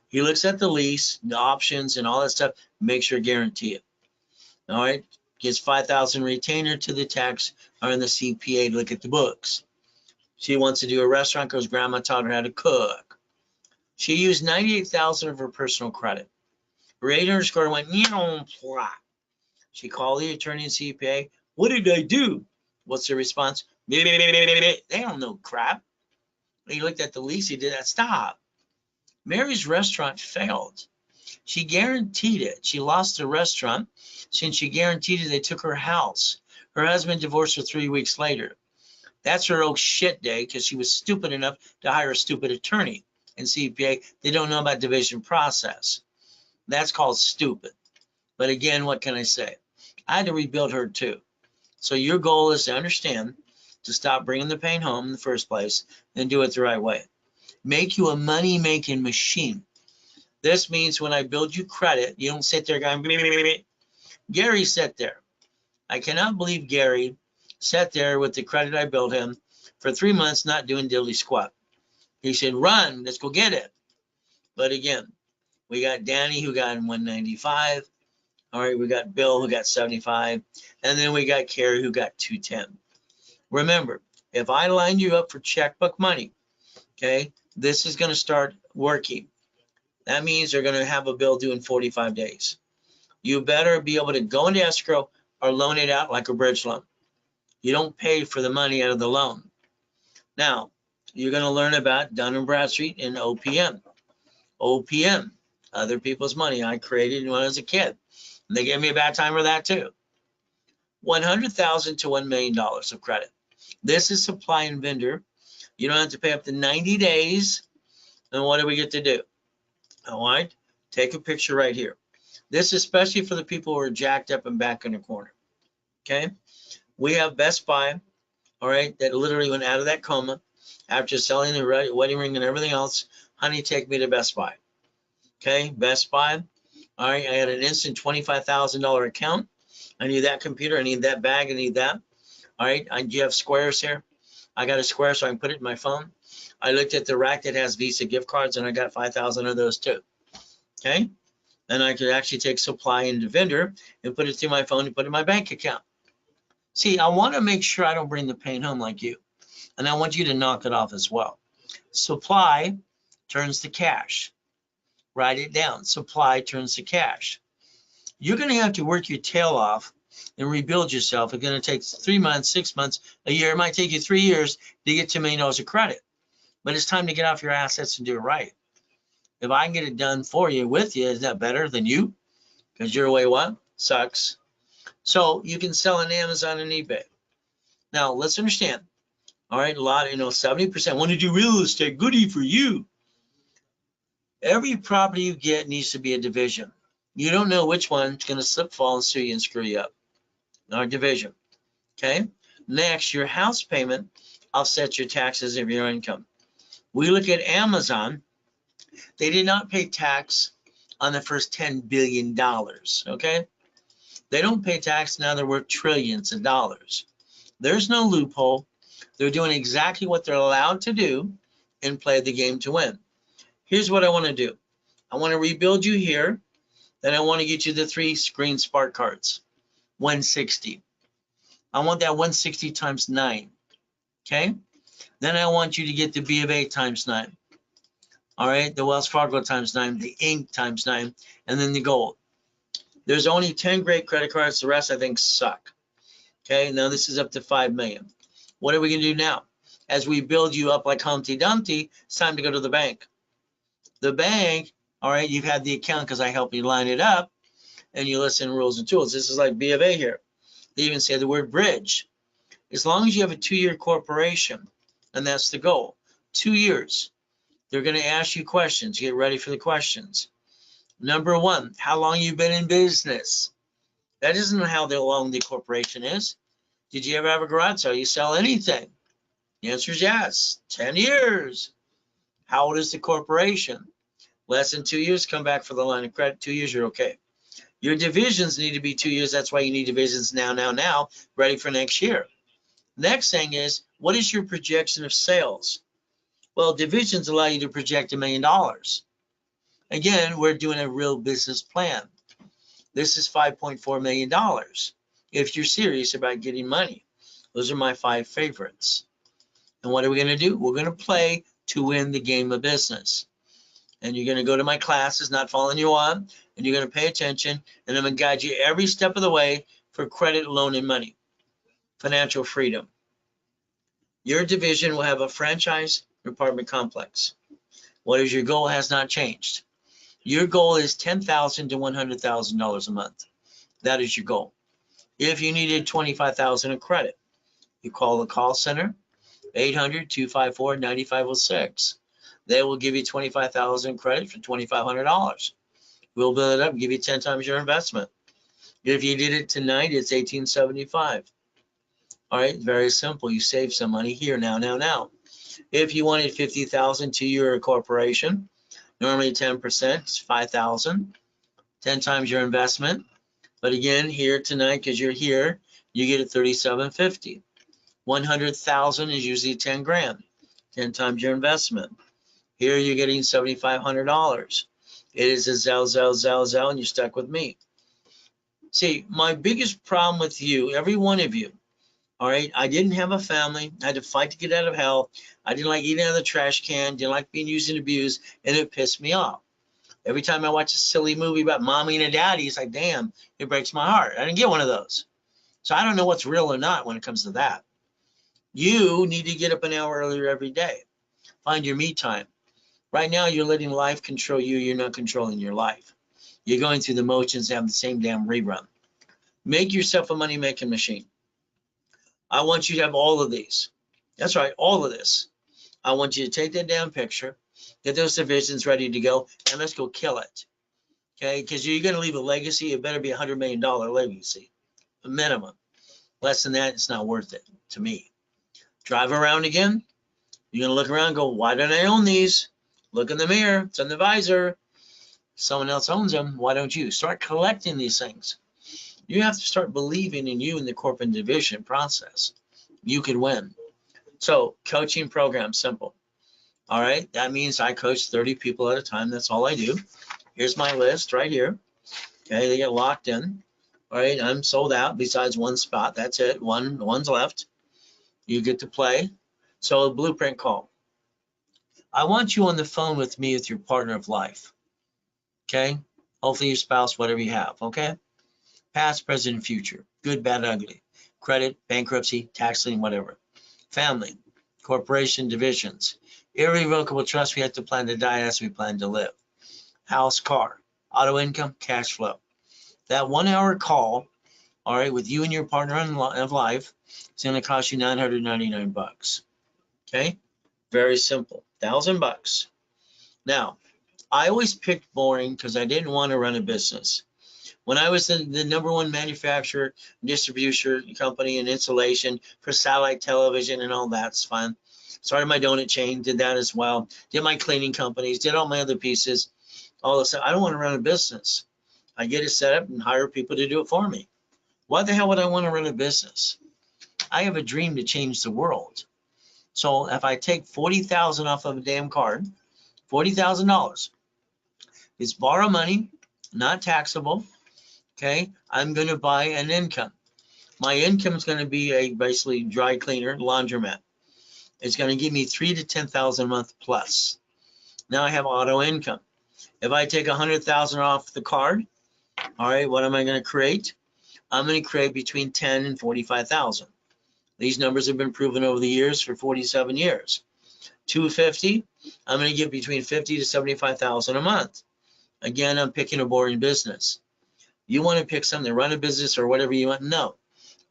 He looks at the lease, the options, and all that stuff, make sure to guarantee it. All right, gives $5,000 retainer to the tax or in the CPA to look at the books. She wants to do a restaurant because grandma taught her how to cook. She used $98,000 of her personal credit. Her 800 score went, flat. She called the attorney and CPA. What did I do? What's the response? They don't know crap. He looked at the lease. He did that. Stop. Mary's restaurant failed. She guaranteed it. She lost the restaurant. Since she guaranteed it, they took her house. Her husband divorced her 3 weeks later. That's her oh shit day because she was stupid enough to hire a stupid attorney and CPA. They don't know about division process. That's called stupid. But again, what can I say? I had to rebuild her too. So your goal is to understand, to stop bringing the pain home in the first place and do it the right way. Make you a money-making machine. This means when I build you credit, you don't sit there going, Gary sat there. I cannot believe Gary sat there with the credit I built him for 3 months not doing diddly squat. He said, run, let's go get it. But again, we got Danny who got 195. All right, we got Bill who got 75. And then we got Carrie who got 210. Remember, if I line you up for checkbook money, okay, this is going to start working. That means they're going to have a bill due in 45 days. You better be able to go into escrow or loan it out like a bridge loan. You don't pay for the money out of the loan. Now, you're going to learn about Dun & Bradstreet and OPM. OPM, other people's money. I created when I was a kid. And they gave me a bad time for that too. $100,000 to $1 million of credit. This is supply and vendor. You don't have to pay up to 90 days. And what do we get to do? All right, take a picture right here. This is especially for the people who are jacked up and back in the corner. Okay, we have Best Buy, all right, that literally went out of that coma after selling the wedding ring and everything else. Honey, take me to Best Buy. Okay, Best Buy. All right, I had an instant $25,000 account. I need that computer. I need that bag. I need that. All right, do you have squares here? I got a square so I can put it in my phone. I looked at the rack that has Visa gift cards and I got 5,000 of those too. Okay, and I could actually take supply into vendor and put it through my phone and put it in my bank account. See, I want to make sure I don't bring the pain home like you, and I want you to knock it off as well. Supply turns to cash. Write it down. Supply turns to cash. You're going to have to work your tail off and rebuild yourself. It's going to take 3 months, 6 months, a year. It might take you 3 years to get $2 million of credit. But it's time to get off your assets and do it right. If I can get it done for you, with you, is that better than you? Because your way what? Sucks. So you can sell on Amazon and eBay. Now, let's understand. All right, a lot, 70% want to do real estate. Goody for you. Every property you get needs to be a division. You don't know which one's going to slip, fall, and sue you and screw you up. Our division. Okay? Next, your house payment offsets your taxes of your income. We look at Amazon. They did not pay tax on the first $10 billion, okay? They don't pay tax now they're worth trillions of dollars. There's no loophole. They're doing exactly what they're allowed to do and play the game to win. Here's what I want to do. I want to rebuild you here. Then I want to get you the 3 screen spark cards, 160. I want that 160 times 9, okay? Then I want you to get the B of A times 9. All right, the Wells Fargo times 9, the Inc. times 9, and then the gold. There's only 10 great credit cards. The rest I think suck. Okay, now this is up to 5 million. What are we gonna do now? As we build you up like Humpty Dumpty, it's time to go to the bank. The bank, all right, you've had the account because I helped you line it up, and you listen rules and tools. This is like B of A here. They even say the word bridge. As long as you have a 2-year corporation, and that's the goal, 2 years. They're going to ask you questions. Get ready for the questions. Number 1, how long you been in business? That isn't how long the corporation is. Did you ever have a garage sale? You sell anything. The answer is yes. 10 years. How old is the corporation? Less than 2 years, come back for the line of credit. 2 years, you're okay. Your divisions need to be 2 years. That's why you need divisions now, ready for next year. Next thing is, what is your projection of sales? Well, divisions allow you to project $1 million. Again, we're doing a real business plan. This is $5.4 million. If you're serious about getting money, those are my 5 favorites. And what are we going to do? We're going to play to win the game of business. And you're going to go to my classes, not following you on, and you're going to pay attention, and I'm going to guide you every step of the way for credit, loan, and money. Financial freedom. Your division will have a franchise apartment complex. What is your goal has not changed. Your goal is $10,000 to $100,000 a month. That is your goal. If you needed $25,000 in credit, you call the call center, 800-254-9506. They will give you $25,000 credit for $2,500. We'll build it up and give you 10 times your investment. If you did it tonight, it's $1,875. All right, very simple. You save some money here now. If you wanted $50,000 to your corporation, normally 10% is $5,000, 10 times your investment. But again, here tonight, because you're here, you get it $3,750. 100,000 is usually 10 grand, 10 times your investment. Here you're getting $7,500. It is a Zell, and you're stuck with me. See, my biggest problem with you, every one of you, all right, I didn't have a family. I had to fight to get out of hell. I didn't like eating out of the trash can, didn't like being used and abused, and it pissed me off. Every time I watch a silly movie about mommy and a daddy, it's like, damn, it breaks my heart. I didn't get one of those. So I don't know what's real or not when it comes to that. You need to get up an hour earlier every day. Find your me time. Right now, you're letting life control you. You're not controlling your life. You're going through the motions and have the same damn rerun. Make yourself a money-making machine. I want you to have all of these. That's right, all of this. I want you to take that damn picture, get those divisions ready to go, and let's go kill it. Okay, because you're going to leave a legacy. It better be $100 million legacy, a minimum. Less than that, it's not worth it to me. Drive around again. You're going to look around and go, why don't I own these? Look in the mirror. It's on the visor. Someone else owns them. Why don't you? Start collecting these things. You have to start believing in you in the corporate division process. You could win. So coaching program, simple. All right. That means I coach 30 people at a time. That's all I do. Here's my list right here. Okay. They get locked in. All right. I'm sold out besides one spot. That's it. One's left. You get to play. So a blueprint call. I want you on the phone with me with your partner of life. Okay. Hopefully your spouse, whatever you have. Okay. Past, present, future. Good, bad, ugly. Credit, bankruptcy, tax lien, whatever. Family, corporation, divisions. Irrevocable trust. We have to plan to die as we plan to live. House, car, auto income, cash flow. That 1 hour call, all right, with you and your partner of life, it's going to cost you $999. Okay, very simple, $1,000. Now, I always picked boring because I didn't want to run a business. When I was the #1 manufacturer, distribution company, and installation for satellite television and all that's fun. Started my donut chain, did that as well. Did my cleaning companies, did all my other pieces. All of a sudden, I don't want to run a business. I get it set up and hire people to do it for me. Why the hell would I want to run a business? I have a dream to change the world. So if I take $40,000 off of a damn card, $40,000, it's borrow money, not taxable. Okay, I'm going to buy an income. My income is going to be a basically dry cleaner, laundromat. It's going to give me $3,000 to $10,000 a month plus. Now I have auto income. If I take $100,000 off the card, all right, what am I going to create? I'm going to create between $10,000 and $45,000. These numbers have been proven over the years for 47 years. $250, I'm going to give between $50,000 to $75,000 a month. Again, I'm picking a boring business. You want to pick something, run a business or whatever you want? No.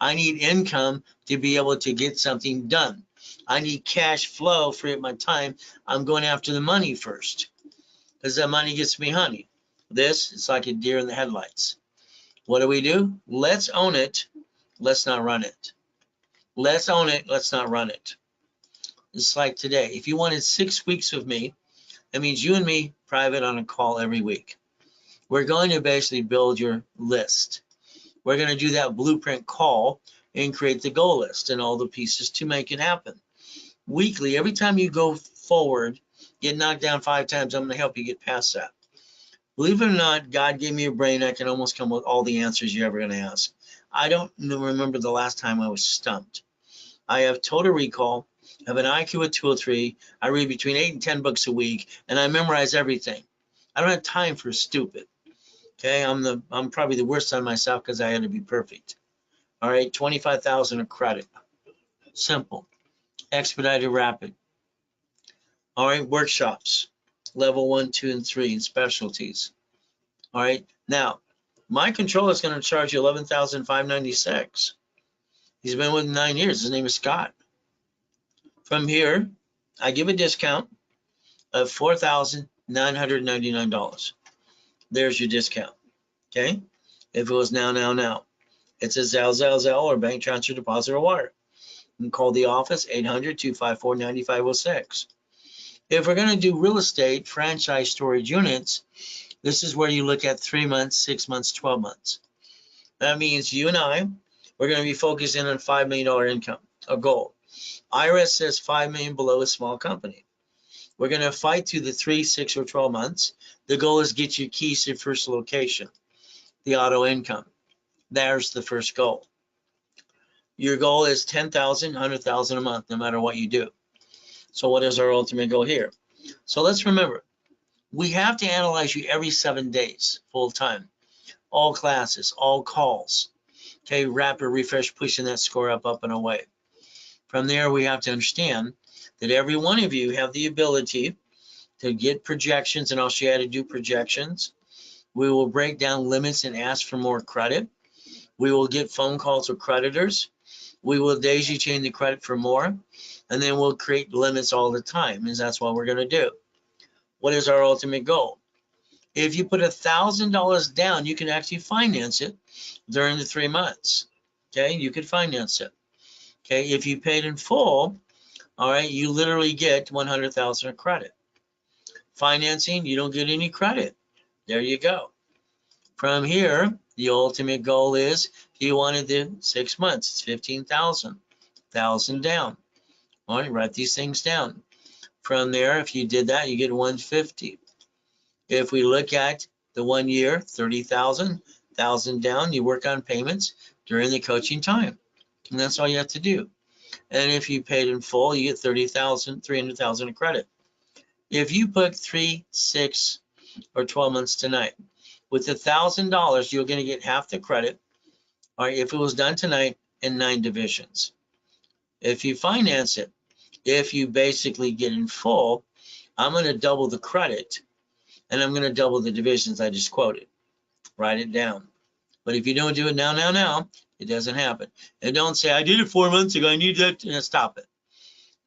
I need income to be able to get something done. I need cash flow, free up my time. I'm going after the money first because that money gets me honey. This is like a deer in the headlights. What do? Let's own it. Let's not run it. Let's own it. Let's not run it. It's like today. If you wanted 6 weeks with me, that means you and me private on a call every week. We're going to basically build your list. We're going to do that blueprint call and create the goal list and all the pieces to make it happen. Weekly, every time you go forward, get knocked down 5 times, I'm going to help you get past that. Believe it or not, God gave me a brain that can almost come with all the answers you're ever going to ask. I don't remember the last time I was stumped. I have total recall, I have an IQ of 203, I read between 8 and 10 books a week, and I memorize everything. I don't have time for stupid. Okay, I'm probably the worst on myself because I had to be perfect. All right, 25,000 of credit. Simple. Expedited rapid. All right, workshops. Level 1, 2, and 3 and specialties. All right, now my controller is going to charge you $11,596. He's been with 9 years. His name is Scott. From here, I give a discount of $4,999. There's your discount. Okay, if it was now, it's a Zelle, or bank transfer, deposit, or wire. You can call the office, 800-254-9506. If we're going to do real estate, franchise storage units, this is where you look at 3 months, 6 months, 12 months. That means you and I, we're going to be focusing on $5 million income, a goal. IRS says $5 million below a small company. We're going to fight through the 3, 6, or 12 months. The goal is get you keys to your first location, the auto income. There's the first goal. Your goal is 10,000, 100,000 a month, no matter what you do. So what is our ultimate goal here? So let's remember, we have to analyze you every 7 days, full time, all classes, all calls. Okay, rapid refresh, pushing that score up and away. From there, we have to understand that every one of you have the ability to get projections, and I'll show you how to do projections. We will break down limits and ask for more credit. We will get phone calls with creditors. We will daisy chain the credit for more, and then we'll create limits all the time, and that's what we're going to do. What is our ultimate goal? If you put $1,000 down, you can actually finance it during the 3 months. Okay, you could finance it. Okay, if you paid in full, all right, you literally get 100,000 of credit. Financing, you don't get any credit. There you go. From here, the ultimate goal is, if you wanted the 6 months, it's 15,000, 1,000 down. All right, write these things down. From there, if you did that, you get 150. If we look at the 1 year, 30,000, 1,000 down, you work on payments during the coaching time. And that's all you have to do. And if you paid in full, you get 30,000, 300,000 of credit. If you put 3, 6, or 12 months tonight, with $1,000, you're going to get half the credit. All right, if it was done tonight in 9 divisions. If you finance it, if you basically get in full, I'm going to double the credit, and I'm going to double the divisions I just quoted. Write it down. But if you don't do it now, it doesn't happen. And don't say, I did it 4 months ago, I need that. Stop it.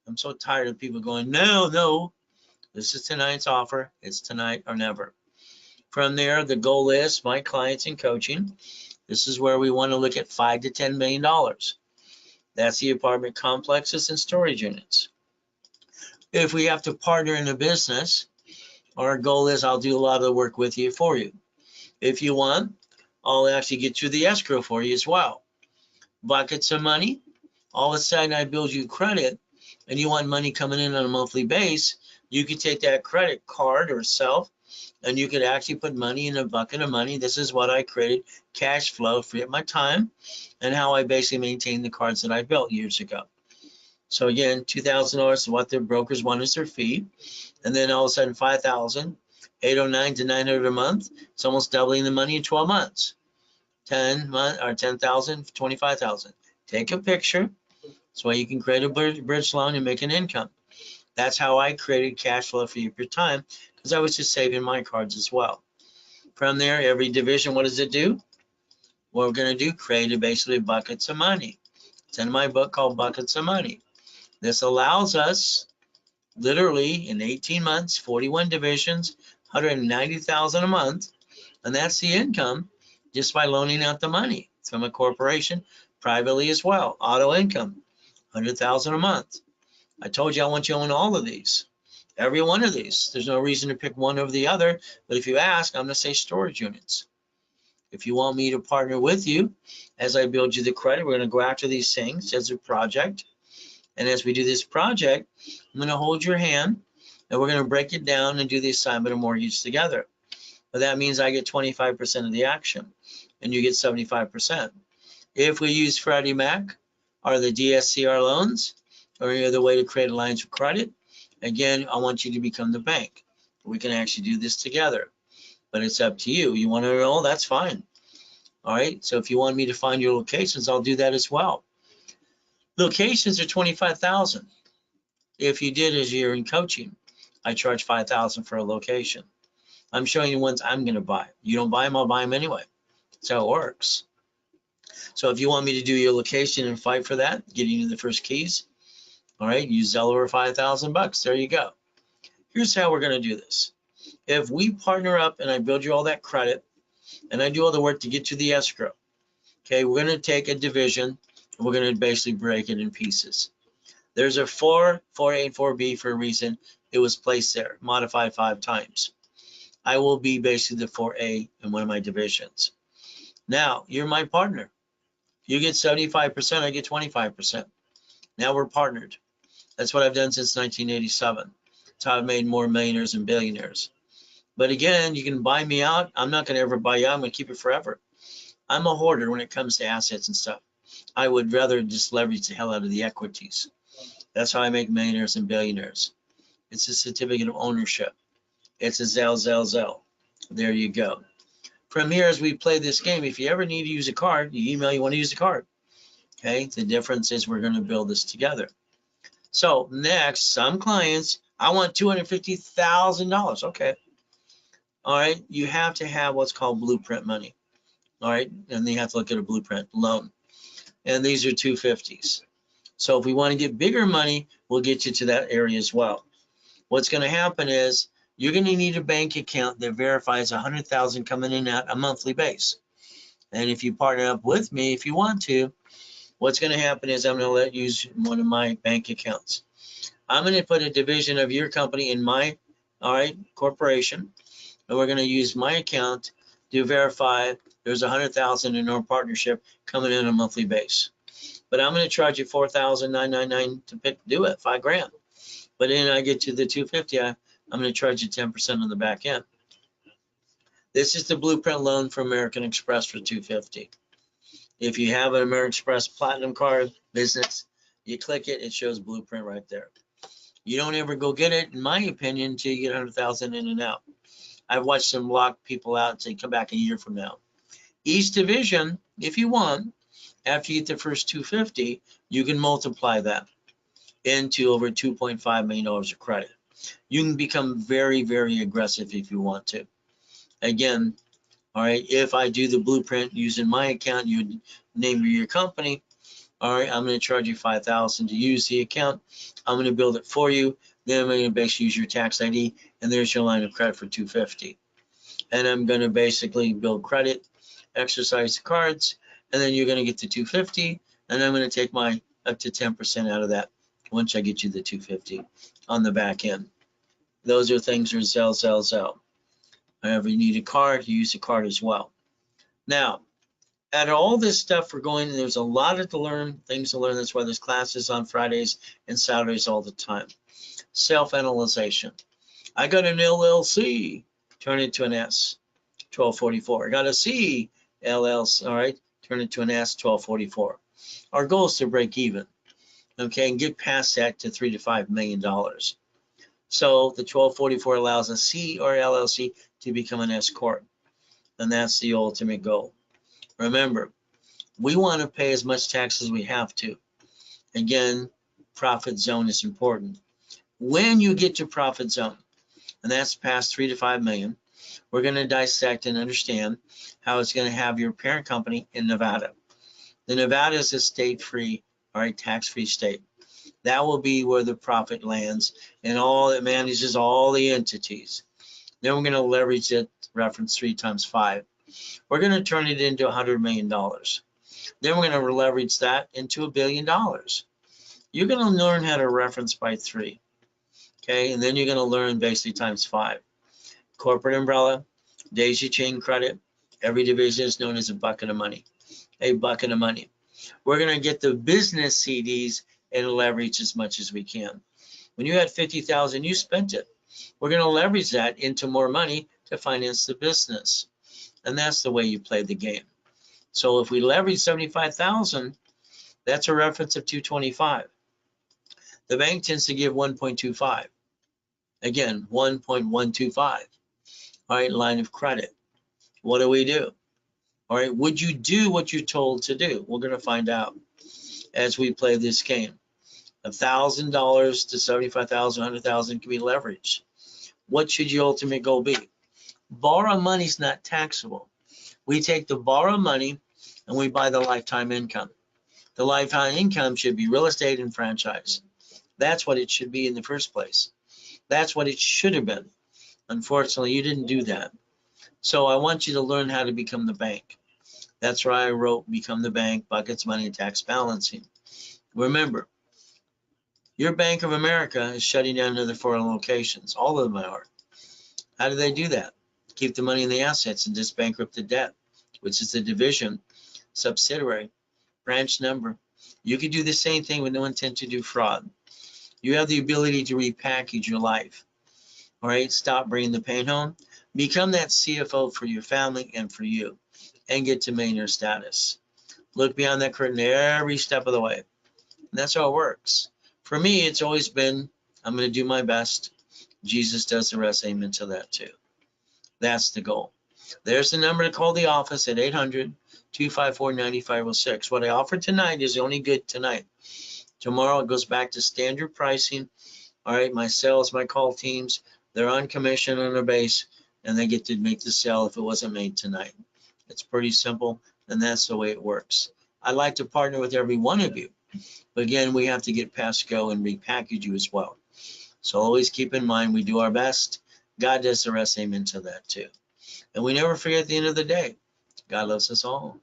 I'm so tired of people going, no. This is tonight's offer. It's tonight or never. From there, the goal is my clients in coaching. This is where we want to look at $5 to $10 million. That's the apartment complexes and storage units. If we have to partner in a business, our goal is I'll do a lot of the work with you for you. If you want, I'll actually get you the escrow for you as well. Buckets of money. All of a sudden, I build you credit, and you want money coming in on a monthly base. You could take that credit card or self, and you could actually put money in a bucket of money. This is what I created, cash flow, free up my time, and how I basically maintain the cards that I built years ago. So again, $2,000 is what their brokers want as their fee, and then all of a sudden $5,000, $809 to $900 a month. It's almost doubling the money in 12 months. 10,000, 25,000. Take a picture. That's why you can create a bridge loan and make an income. That's how I created cash flow for your time, because I was just saving my cards as well. From there, every division, what does it do? What we're going to do, create basically buckets of money. It's in my book called Buckets of Money. This allows us, literally in 18 months, 41 divisions, 190,000 a month, and that's the income just by loaning out the money from a corporation, privately as well. Auto income, 100,000 a month. I told you I want you to own all of these, every one of these. There's no reason to pick one over the other, but if you ask, I'm going to say storage units. If you want me to partner with you as I build you the credit, we're going to go after these things as a project. And as we do this project, I'm going to hold your hand and we're going to break it down and do the assignment of mortgage together. But that means I get 25% of the action and you get 75%. If we use Freddie Mac or the DSCR loans or any other way to create lines of credit, again, I want you to become the bank. We can actually do this together, but it's up to you. You want to know? That's fine. All right. So if you want me to find your locations, I'll do that as well. Locations are $25,000. If you did as you're in coaching, I charge $5,000 for a location. I'm showing you ones I'm going to buy. You don't buy them, I'll buy them anyway. That's how it works. So if you want me to do your location and fight for that, getting you the first keys, all right, you sell over $5,000. There you go. Here's how we're going to do this. If we partner up and I build you all that credit and I do all the work to get you the escrow, okay, we're going to take a division and we're going to basically break it in pieces. There's a 4, 4A, and 4B for a reason. It was placed there, modified 5 times. I will be basically the 4A in one of my divisions. Now, you're my partner. You get 75%, I get 25%. Now we're partnered. That's what I've done since 1987. That's how I've made more millionaires and billionaires. But again, you can buy me out. I'm not going to ever buy you out. I'm going to keep it forever. I'm a hoarder when it comes to assets and stuff. I would rather just leverage the hell out of the equities. That's how I make millionaires and billionaires. It's a certificate of ownership. It's a Zell. There you go. From here, as we play this game, if you ever need to use a card, you email, you want to use a card. Okay, the difference is we're going to build this together. So next, some clients, I want $250,000. Okay. All right, you have to have what's called blueprint money. All right, and you have to look at a blueprint loan. And these are 250s. So if we want to get bigger money, we'll get you to that area as well. What's going to happen is you're going to need a bank account that verifies 100,000 coming in at a monthly base. And if you partner up with me, if you want to, what's going to happen is I'm going to let you use one of my bank accounts. I'm going to put a division of your company in my, all right, corporation, and we're going to use my account to verify there's 100,000 in our partnership coming in on a monthly base. But I'm going to charge you $4,999 to do it, $5,000. But then I get to the 250, I'm going to charge you 10% on the back end. This is the blueprint loan for American Express for 250. If you have an American Express Platinum card business, you click it, it shows blueprint right there. You don't ever go get it, in my opinion, until you get 100,000 in and out. I've watched them lock people out and say, come back a year from now. Each division, if you want, after you get the first 250, you can multiply that into over $2.5 million of credit. You can become very, very aggressive if you want to. Again, all right, if I do the blueprint using my account, you name your company, all right, I'm going to charge you $5,000 to use the account. I'm going to build it for you. Then I'm going to basically use your tax ID, and there's your line of credit for $250. And I'm going to basically build credit, exercise the cards, and then you're going to get the $250, and I'm going to take my up to 10% out of that once I get you the $250 on the back end. Those are things that are Zell. However, you need a card, you use a card as well. Now, out of all this stuff we're going, there's a lot to learn, things to learn. That's why there's classes on Fridays and Saturdays all the time. Self-analyzation. I got an LLC, turn it to an S, 1244. I got a C, LLC, all right, turn it to an S, 1244. Our goal is to break even, okay, and get past that to $3 to $5 million. So the 1244 allows a C or LLC to become an S corp, and that's the ultimate goal. Remember, we want to pay as much tax as we have to. Again, profit zone is important. When you get to profit zone, and that's past 3 to 5 million, we're going to dissect and understand how it's going to have your parent company in Nevada. The Nevada is a state-free, all right, tax-free state. That will be where the profit lands and all it manages all the entities. Then we're going to leverage it, reference 3 times 5. We're going to turn it into $100 million. Then we're going to leverage that into $1 billion. you're going to learn how to reference by 3. Okay, and then you're going to learn basically times 5. Corporate umbrella, daisy chain credit. Every division is known as a bucket of money. A bucket of money. We're going to get the business CDs and leverage as much as we can. When you had $50,000, you spent it. We're going to leverage that into more money to finance the business. And that's the way you play the game. So if we leverage $75,000, that's a reference of 225. The bank tends to give 1.25. Again, 1.125. All right, line of credit. What do we do? All right, would you do what you're told to do? We're going to find out as we play this game. $1,000 to $75,000, $100,000 can be leveraged. What should your ultimate goal be? Borrow money is not taxable. We take the borrow money and we buy the lifetime income. The lifetime income should be real estate and franchise. That's what it should be in the first place. That's what it should have been. Unfortunately, you didn't do that. So I want you to learn how to become the bank. That's why I wrote Become the Bank, Buckets, Money, and Tax Balancing. Remember, your Bank of America is shutting down another 4 locations. All of them are. How do they do that? Keep the money in the assets and just bankrupt the debt, which is the division, subsidiary, branch number. You could do the same thing with no intent to do fraud. You have the ability to repackage your life. All right, stop bringing the pain home. Become that CFO for your family and for you, and get to millionaire status. Look beyond that curtain every step of the way. And that's how it works. For me, it's always been, I'm going to do my best. Jesus does the rest. Amen to that too. That's the goal. There's the number to call the office at 800-254-9506. What I offer tonight is only good tonight. Tomorrow it goes back to standard pricing. All right, my sales, my call teams, they're on commission on their base, and they get to make the sale if it wasn't made tonight. It's pretty simple, and that's the way it works. I'd like to partner with every one of you. But again, we have to get past go and repackage you as well. So always keep in mind, we do our best. God does the rest. Amen to that too. And we never forget at the end of the day, God loves us all.